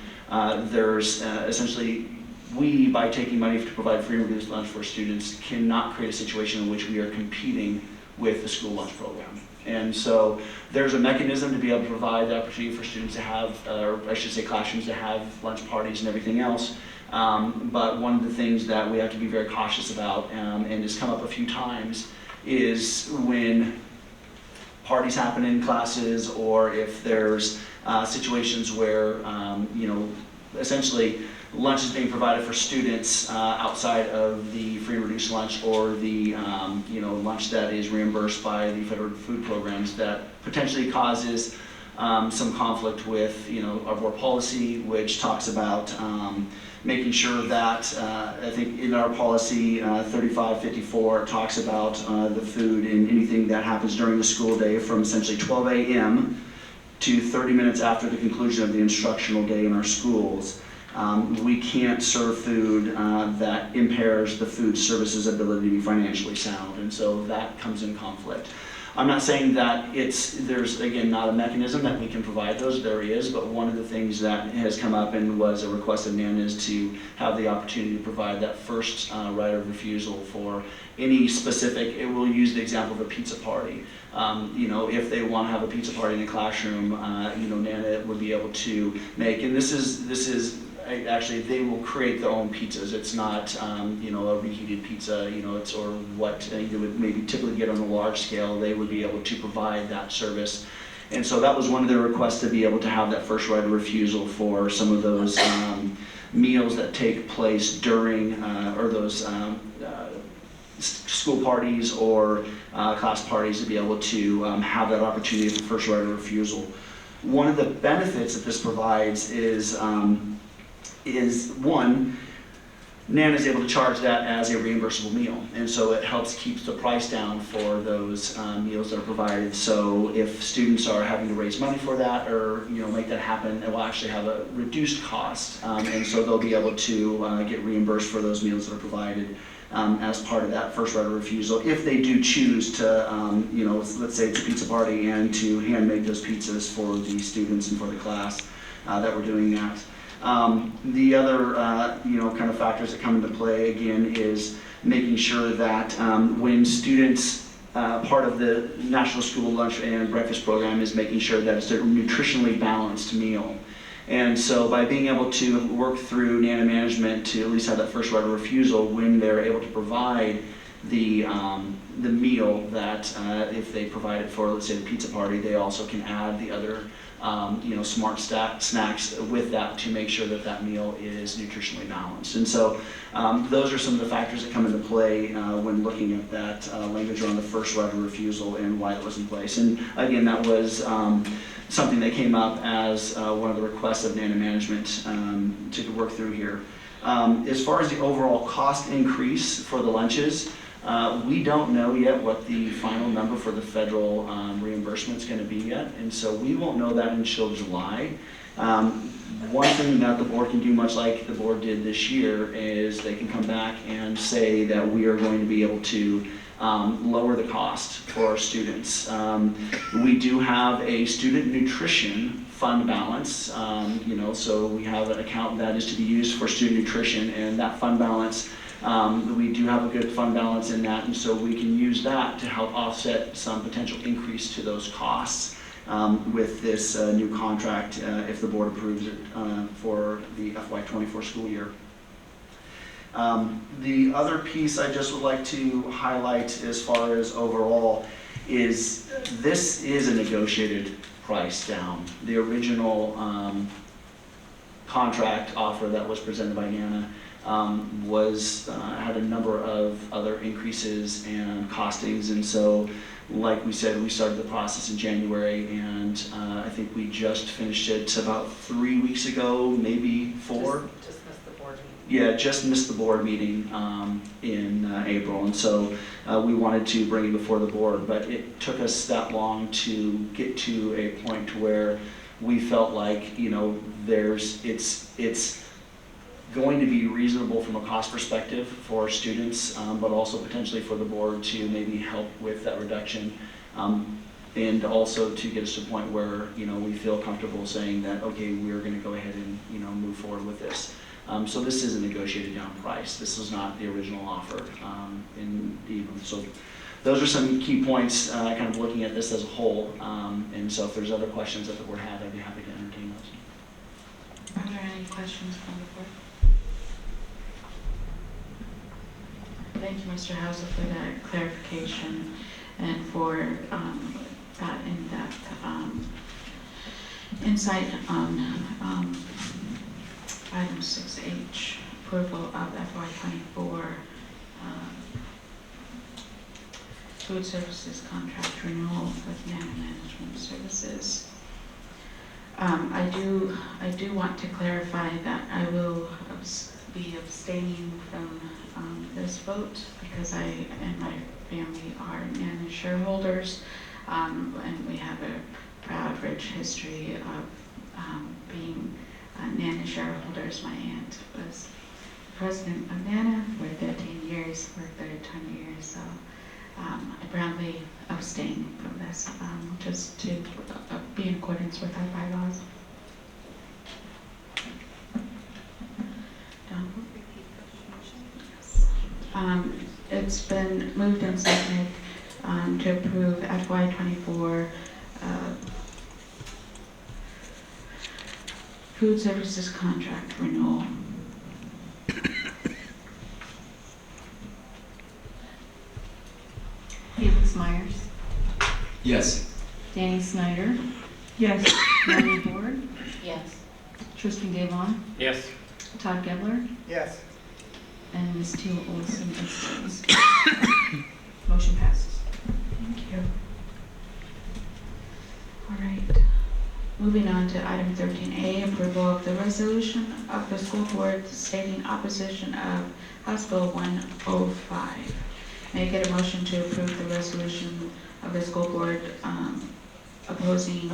there's essentially, we, by taking money to provide free and reduced lunch for students, cannot create a situation in which we are competing with the school lunch program. And so there's a mechanism to be able to provide the opportunity for students to have, or I should say classrooms to have lunch parties and everything else. But one of the things that we have to be very cautious about, and has come up a few times, is when parties happen in classes, or if there's situations where, essentially lunch is being provided for students outside of the free and reduced lunch, or the lunch that is reimbursed by the federal food programs, that potentially causes some conflict with our board policy, which talks about making sure that I think in our policy 3554 talks about the food and anything that happens during the school day from essentially 12 a.m. to 30 minutes after the conclusion of the instructional day in our schools. We can't serve food that impairs the food service's ability to be financially sound, and so that comes in conflict. I'm not saying that there's again not a mechanism that we can provide those, there is, but one of the things that has come up and was a request of NANA is to have the opportunity to provide that first right of refusal for any specific, we'll use the example of a pizza party. If they want to have a pizza party in a classroom, NANA would be able to make, and this is actually, they will create their own pizzas. It's not, a reheated pizza, it's, or what you would maybe typically get on a large scale. They would be able to provide that service. And so that was one of their requests, to be able to have that first right of refusal for some of those meals that take place during, or those school parties or class parties, to be able to have that opportunity for first right of refusal. One of the benefits that this provides is one, NANA is able to charge that as a reimbursable meal, and so it helps keep the price down for those meals that are provided. So if students are having to raise money for that, or make that happen, it will actually have a reduced cost, and so they'll be able to get reimbursed for those meals that are provided as part of that first right of refusal, if they do choose to, let's say it's a pizza party, and to hand make those pizzas for the students and for the class that we're doing that. The other, kind of factors that come into play again is making sure that when students part of the National School Lunch and Breakfast Program is making sure that it's a nutritionally balanced meal. And so by being able to work through NANA management to at least have that first right of refusal when they're able to provide the meal that if they provide it for, let's say, the pizza party, they also can add the other smart snacks with that to make sure that that meal is nutritionally balanced. And so those are some of the factors that come into play when looking at that language around the first right of refusal and why it was in place. And again, that was something that came up as one of the requests of NANA management to work through here. As far as the overall cost increase for the lunches, we don't know yet what the final number for the federal reimbursement is going to be yet, and so we won't know that until July. One thing that the board can do, much like the board did this year, is they can come back and say that we are going to be able to lower the cost for our students. We do have a student nutrition fund balance, so we have an account that is to be used for student nutrition, and that fund balance, we do have a good fund balance in that, and so we can use that to help offset some potential increase to those costs with this new contract if the board approves it for the FY24 school year. The other piece I just would like to highlight as far as overall is this is a negotiated price down. The original contract offer that was presented by NANA had a number of other increases and costings, and so like we said, we started the process in January, and I think we just finished it about 3 weeks ago, maybe 4. Just missed the board meeting. Yeah, just missed the board meeting in April, and so we wanted to bring it before the board, but it took us that long to get to a point where we felt like, it's going to be reasonable from a cost perspective for students, but also potentially for the board to maybe help with that reduction, and also to get us to a point where we feel comfortable saying that, okay, we're going to go ahead and move forward with this. So this is a negotiated down price. This is not the original offer. So those are some key points, kind of looking at this as a whole. And so if there's other questions that the board had, I'd be happy to entertain those. Are there any questions from the board? Thank you, Mr. Hauser, for that clarification and for that in-depth insight on item 6H, approval of FY24 food services contract renewal with NANA Management Services. I do want to clarify that I will be abstaining from this vote because I and my family are NANA shareholders, and we have a proud, rich history of being NANA shareholders. My aunt was president of NANA for 13 years, worked there 20 years, so I proudly abstain from this, just to be in accordance with our bylaws. It's been moved and seconded to approve FY24 food services contract renewal. Felix Myers, Yes. Danny Snyder, Yes. Melanie Ford, Yes. Tristan Gavon, Yes. Todd Gebler, Yes. and Ms. Teal Olson abstains. Motion passes. Thank you. All right. Moving on to item 13A, approval of the resolution of the school board stating opposition of House Bill 105. May I get a motion to approve the resolution of the school board opposing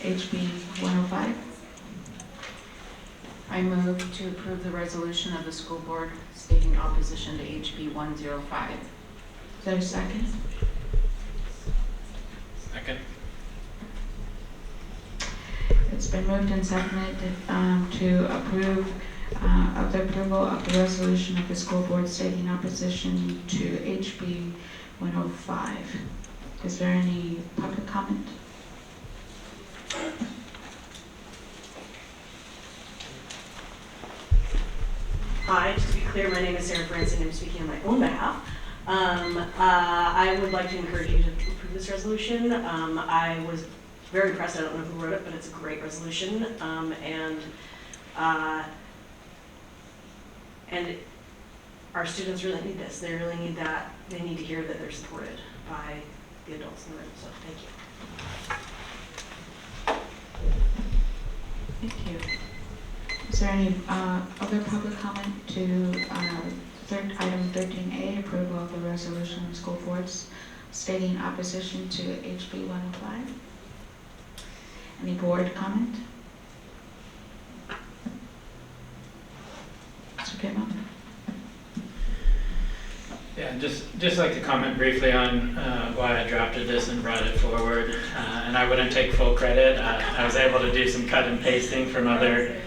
HB 105? I move to approve the resolution of the school board stating opposition to HB 105. Is there a second? Second. It's been moved and seconded to approve of the approval of the resolution of the school board stating opposition to HB 105. Is there any public comment? Hi, just to be clear, my name is Sarah Branson. I'm speaking on my own behalf. I would like to encourage you to approve this resolution. I was very impressed. I don't know who wrote it, but it's a great resolution. And our students really need this. They really need that. They need to hear that they're supported by the adults in the room. So thank you. Thank you. Is there any other public comment to item 13A, approval of the resolution of school boards stating opposition to HB 105? Any board comment? Mr. Pittman? Yeah, just like to comment briefly on why I drafted this and brought it forward. And I wouldn't take full credit. I was able to do some cut and pasting from other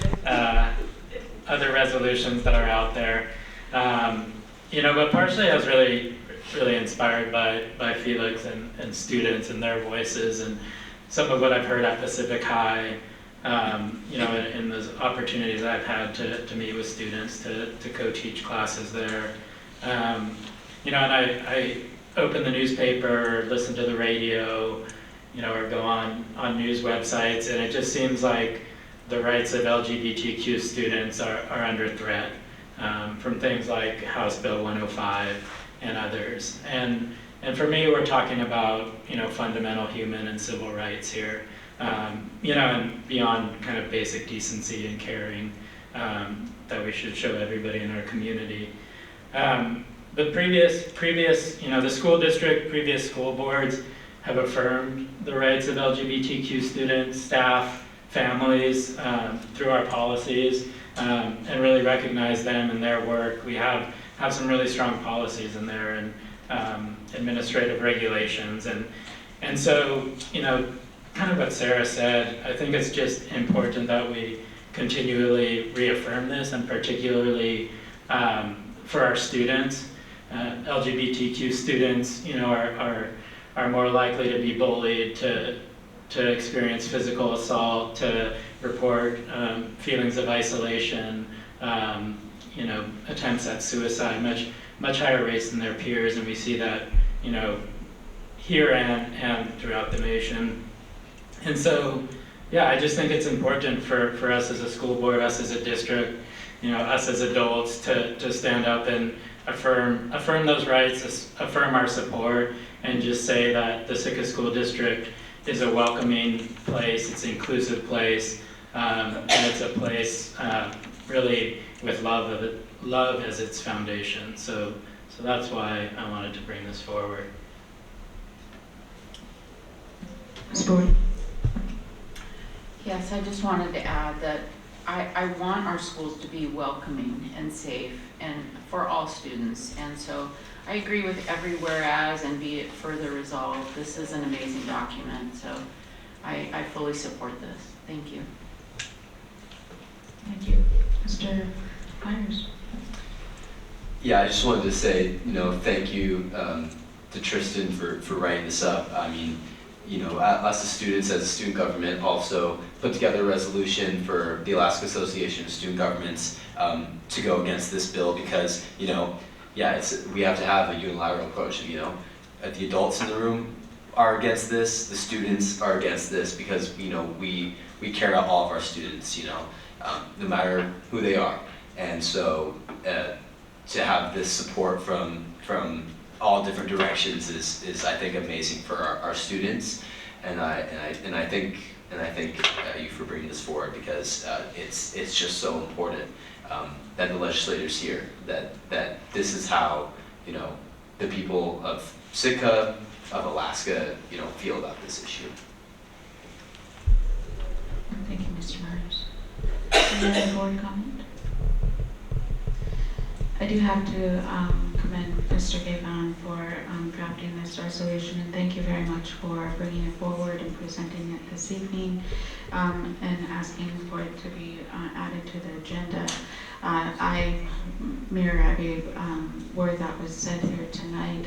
resolutions that are out there. But partially I was really inspired by Felix and students and their voices and some of what I've heard at Pacific High, in those opportunities I've had to meet with students, to co-teach classes there. And I open the newspaper, listen to the radio, or go on news websites, and it just seems like the rights of LGBTQ students are under threat from things like House Bill 105 and others. And for me, we're talking about, fundamental human and civil rights here, and beyond kind of basic decency and caring that we should show everybody in our community. But previous, the school district, previous school boards have affirmed the rights of LGBTQ students, staff, families through our policies, and really recognize them and their work. We have some really strong policies in there and administrative regulations. And so, kind of what Sarah said, I think it's just important that we continually reaffirm this, and particularly for our students. LGBTQ students, are more likely to be bullied, to experience physical assault, to report feelings of isolation, attempts at suicide, much higher rates than their peers, and we see that, here and throughout the nation. And so, yeah, I just think it's important for us as a school board, us as a district, us as adults to stand up and affirm those rights, affirm our support, and just say that the Sitka School District is a welcoming place, it's an inclusive place, and it's a place really with love as its foundation. So that's why I wanted to bring this forward. Yes, I just wanted to add that I want our schools to be welcoming and safe and for all students. And so I agree with every whereas and be it further resolved. This is an amazing document, so I fully support this. Thank you. Thank you. Mr. Myers? Yeah, I just wanted to say, thank you to Tristan for writing this up. I mean, us as students, as a student government, also put together a resolution for the Alaska Association of Student Governments to go against this bill because, we have to have a unilateral approach. The adults in the room are against this, the students are against this because, we care about all of our students, no matter who they are. And so to have this support from all different directions is I think amazing for our students, and I thank you for bringing this forward because it's just so important that the legislators here that this is how the people of Sitka, of Alaska, feel about this issue. Thank you, Mr. Myers. Any other board comment? I do have to commend Mr. Gavin for drafting this resolution, and thank you very much for bringing it forward and presenting it this evening, and asking for it to be added to the agenda. I mirror every word that was said here tonight.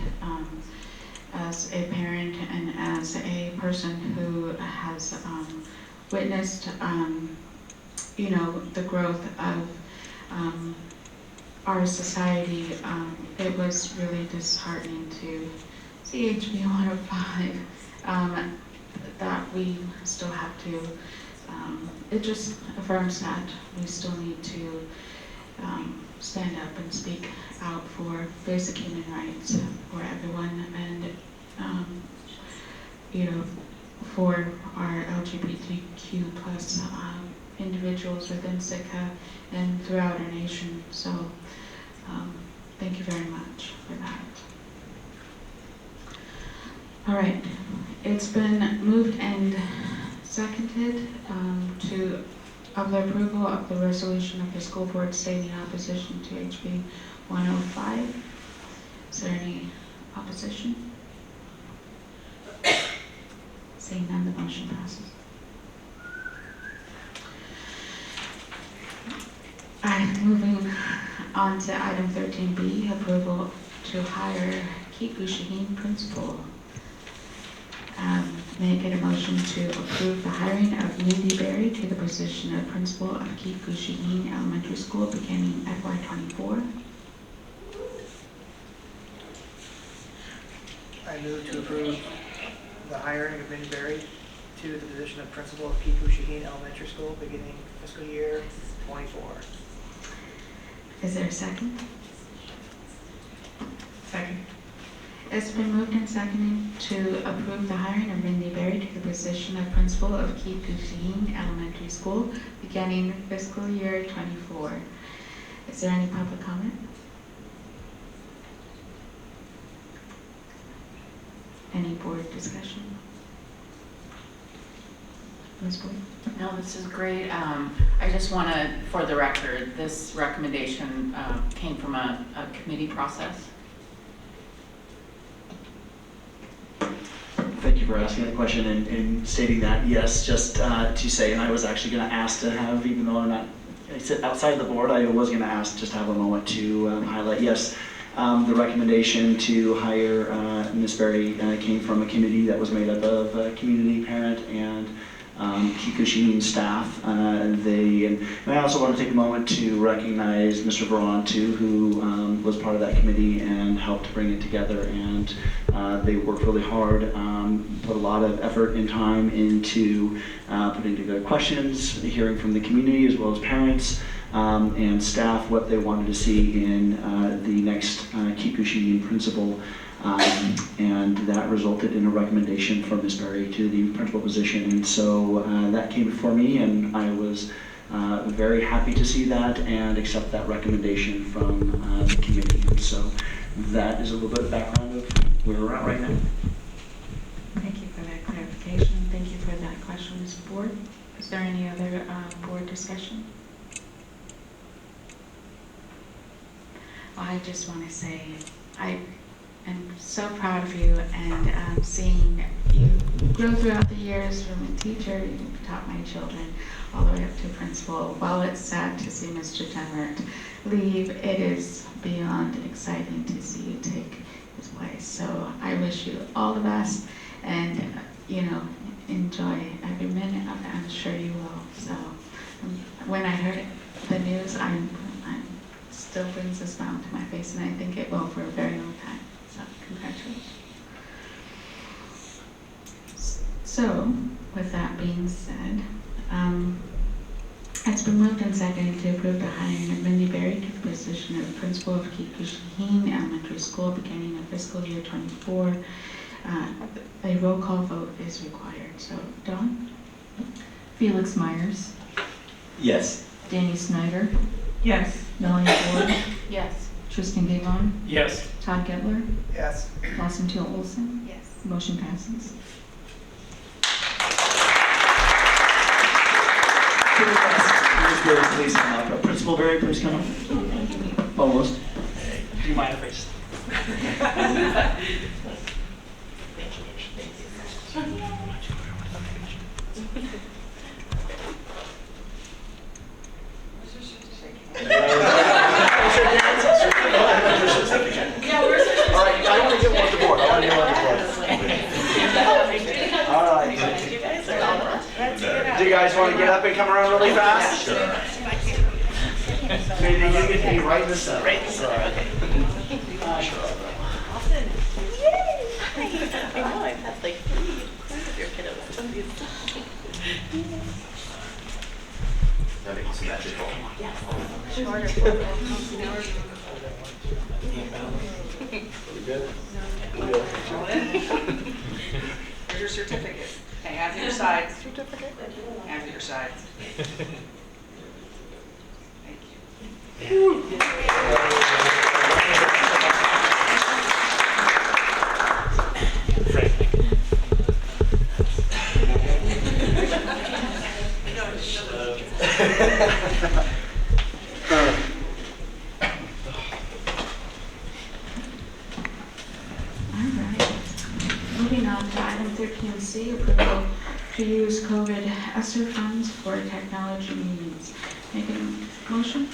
As a parent and as a person who has witnessed, the growth of our society, it was really disheartening to see HB 105 that we still have to, it just affirms that we still need to stand up and speak out for basic human rights for everyone, and for our LGBTQ plus individuals within Sitka and throughout our nation. So thank you very much for that. All right, it's been moved and seconded of the approval of the resolution of the school board stating opposition to HB 105. Is there any opposition? Seeing none, the motion passes. Moving on to item 13B, approval to hire Kiku Shaheen, principal. May I get a motion to approve the hiring of Mindy Berry to the position of principal of Kiku Shaheen Elementary School beginning FY24? I move to approve the hiring of Mindy Berry to the position of principal of Kiku Shaheen Elementary School beginning fiscal year 24. Is there a second? Second. It's been moved and seconded to approve the hiring of Mindy Berry to the position of principal of Kiku Shaheen Elementary School beginning fiscal year 24. Is there any public comment? Any board discussion? Ms. Boyd? No, this is great. I just want to, for the record, this recommendation came from a committee process. Thank you for asking that question and stating that. Yes, just to say, and I was actually going to ask to have, even though I sit outside the board, I was going to ask just to have a moment to highlight, yes, the recommendation to hire Ms. Berry came from a committee that was made up of community, parent, and Kiku Shaheen staff. And I also want to take a moment to recognize Mr. Veron too, who was part of that committee and helped bring it together. And they worked really hard, put a lot of effort and time into putting together questions, hearing from the community as well as parents and staff what they wanted to see in the next Kiku Shaheen principal. And that resulted in a recommendation from Ms. Berry to the principal position. And so that came before me, and I was very happy to see that and accept that recommendation from the committee. And so that is a little bit of background of where we're at right now. Thank you for that clarification. Thank you for that question, Ms. Board. Is there any other board discussion? I just want to say I'm so proud of you, and seeing you grow throughout the years from a teacher, you've taught my children, all the way up to principal. While it's sad to see Mr. Tenrett leave, it is beyond exciting to see you take his place. So I wish you all the best, and enjoy every minute of it. I'm sure you will. So when I heard the news, I'm still brings a smile to my face, and I think it will for a very long time. So congratulations. So with that being said, it's been moved and seconded to approve the hiring of Mindy Berry to the position of principal of Kiku Shaheen Elementary School beginning of fiscal year 24. A roll call vote is required. So Dawn? Felix Myers. Yes. Danny Snyder. Yes. Melanie Ford. Yes. Tristan Gavon. Yes. Todd Gebler. Yes. Lawson Teal Olson. Yes. Motion passes. Ms. Berry, please come up. Principal Berry, please come up. Almost. Do you mind if I just Yeah, where's the certificate? All right, I want to get one at the board. I want to get one at the board. All right. Do you guys want to get up and come around really fast? Sure. Maybe you get to be right in the center. Right in the center. Austin. Yay! I know, I've had like 3 of your kiddos. That makes magical. Yes. Here's your certificate. Okay, hands at your sides. Certificate. Hands at your sides. Thank you. Moving on to item 13C, approval to use COVID ESSER funds for technology needs. Make a motion?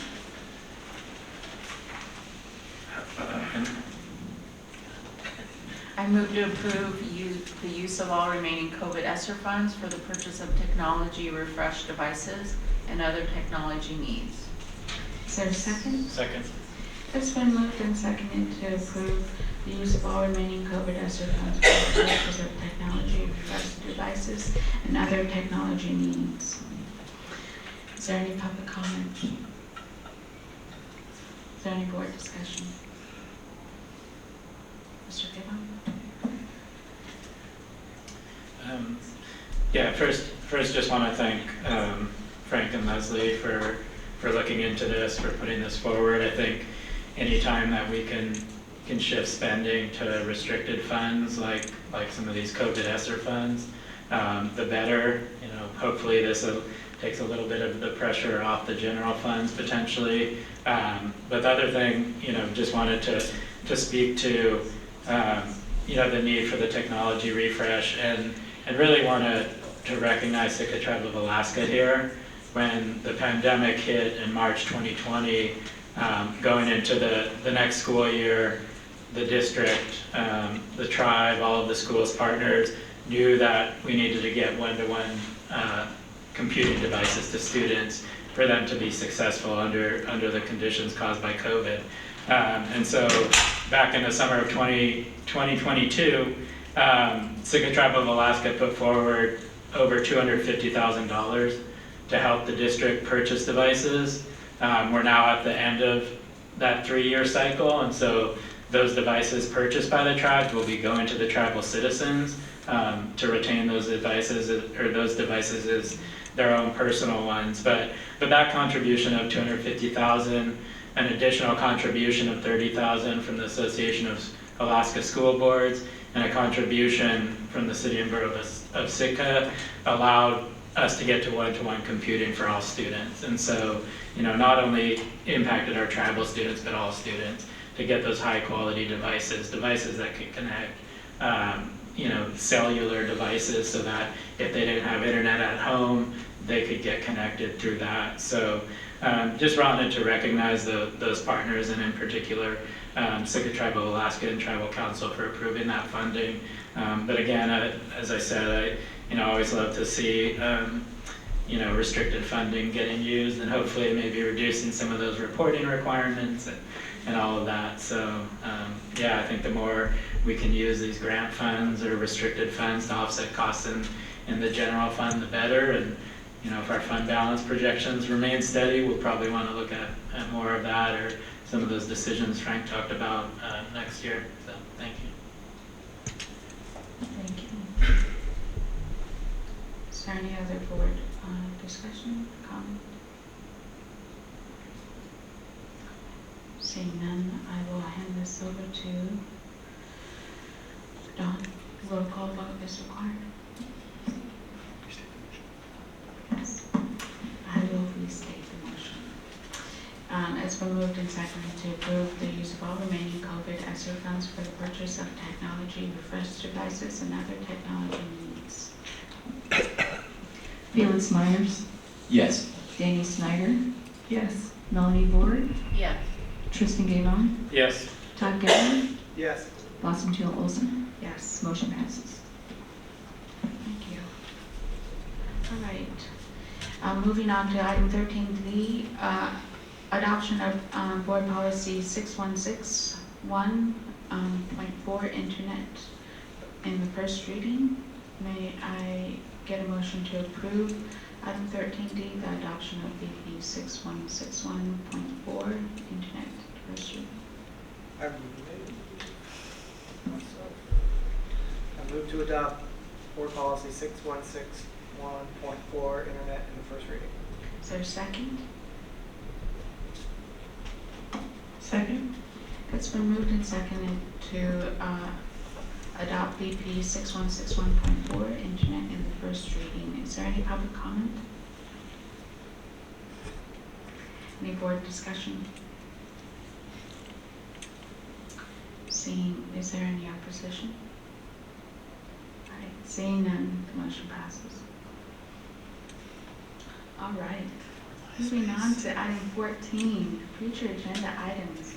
I move to approve the use of all remaining COVID ESSER funds for the purchase of technology refresh devices and other technology needs. Is there a second? Second. It's been moved and seconded to approve the use of all remaining COVID ESSER funds for the purchase of technology refresh devices and other technology needs. Is there any public comment? Is there any board discussion? Mr. Gibbon? Yeah, first just want to thank Frank and Leslie for looking into this, for putting this forward. I think anytime that we can shift spending to restricted funds like some of these COVID ESSER funds, the better. Hopefully this takes a little bit of the pressure off the general funds potentially. But the other thing, just wanted to speak to the need for the technology refresh and really want to recognize Sitka Tribe of Alaska here. When the pandemic hit in March 2020, going into the next school year, the district, the tribe, all of the school's partners knew that we needed to get one-to-one computing devices to students for them to be successful under the conditions caused by COVID. And so back in the summer of 2022, Sitka Tribe of Alaska put forward over $250,000 to help the district purchase devices. We're now at the end of that 3-year cycle, and so those devices purchased by the tribes will be going to the tribal citizens to retain those devices, or those devices as their own personal ones. But that contribution of $250,000, an additional contribution of $30,000 from the Association of Alaska School Boards, and a contribution from the City and Borough of Sitka allowed us to get to one-to-one computing for all students. And so, not only impacted our tribal students, but all students, to get those high-quality devices that could connect, cellular devices, so that if they didn't have internet at home, they could get connected through that. So just wanted to recognize those partners, and in particular, Sitka Tribe of Alaska and Tribal Council for approving that funding. But again, as I said, I always love to see restricted funding getting used, and hopefully maybe reducing some of those reporting requirements and all of that. So yeah, I think the more we can use these grant funds or restricted funds to offset costs in the general fund, the better. And if our fund balance projections remain steady, we'll probably want to look at more of that, or some of those decisions Frank talked about next year. So thank you. Thank you. Is there any other board discussion, comment? Seeing none, I will hand this over to Dawn. Roll call vote is required. Yes. I will restate the motion. It's been moved and seconded to approve the use of all remaining COVID ESSER funds for the purchase of technology, refresh devices, and other technology needs. Felix Myers, Yes. Danny Snyder, Yes. Melanie Board, Yes. Tristan Gavon, Yes. Todd Gilman, Yes. Blossom Teal Olson. Yes. Motion passes. Thank you. All right. Moving on to item 13D, adoption of board policy 6161.4, internet in the first reading. May I get a motion to approve item 13D, the adoption of BP 6161.4, internet first reading? I move to adopt board policy 6161.4, internet in the first reading. Is there a second? Second? It's been moved and seconded to adopt BP 6161.4, internet in the first reading. Is there any public comment? Any board discussion? Seeing, is there any opposition? All right, seeing none, the motion passes. All right, moving on to item 14, future agenda items.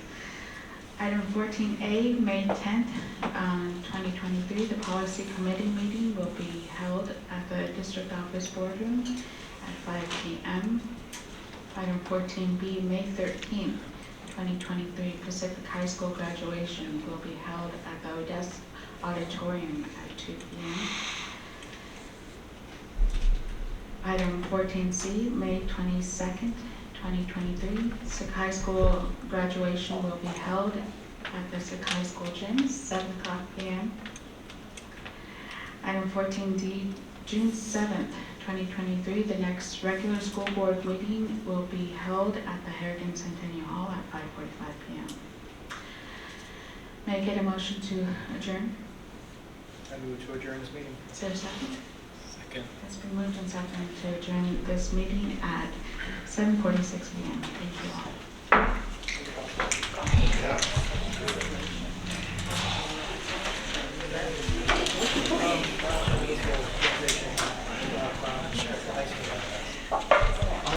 Item 14A, May 10th, 2023, the policy committee meeting will be held at the district office boardroom at 5 p.m. Item 14B, May 13th, 2023, Pacific High School graduation will be held at the Odessa Auditorium at 2 p.m. Item 14C, May 22nd, 2023, Pacific High School graduation will be held at the Pacific High School gym, 7 o'clock p.m. Item 14D, June 7th, 2023, the next regular school board meeting will be held at the Harrigan Centennial Hall at 5:45 p.m. May I get a motion to adjourn? I move to adjourn this meeting. Is there a second? Second. It's been moved and seconded to adjourn this meeting at 7:46 p.m. Thank you all.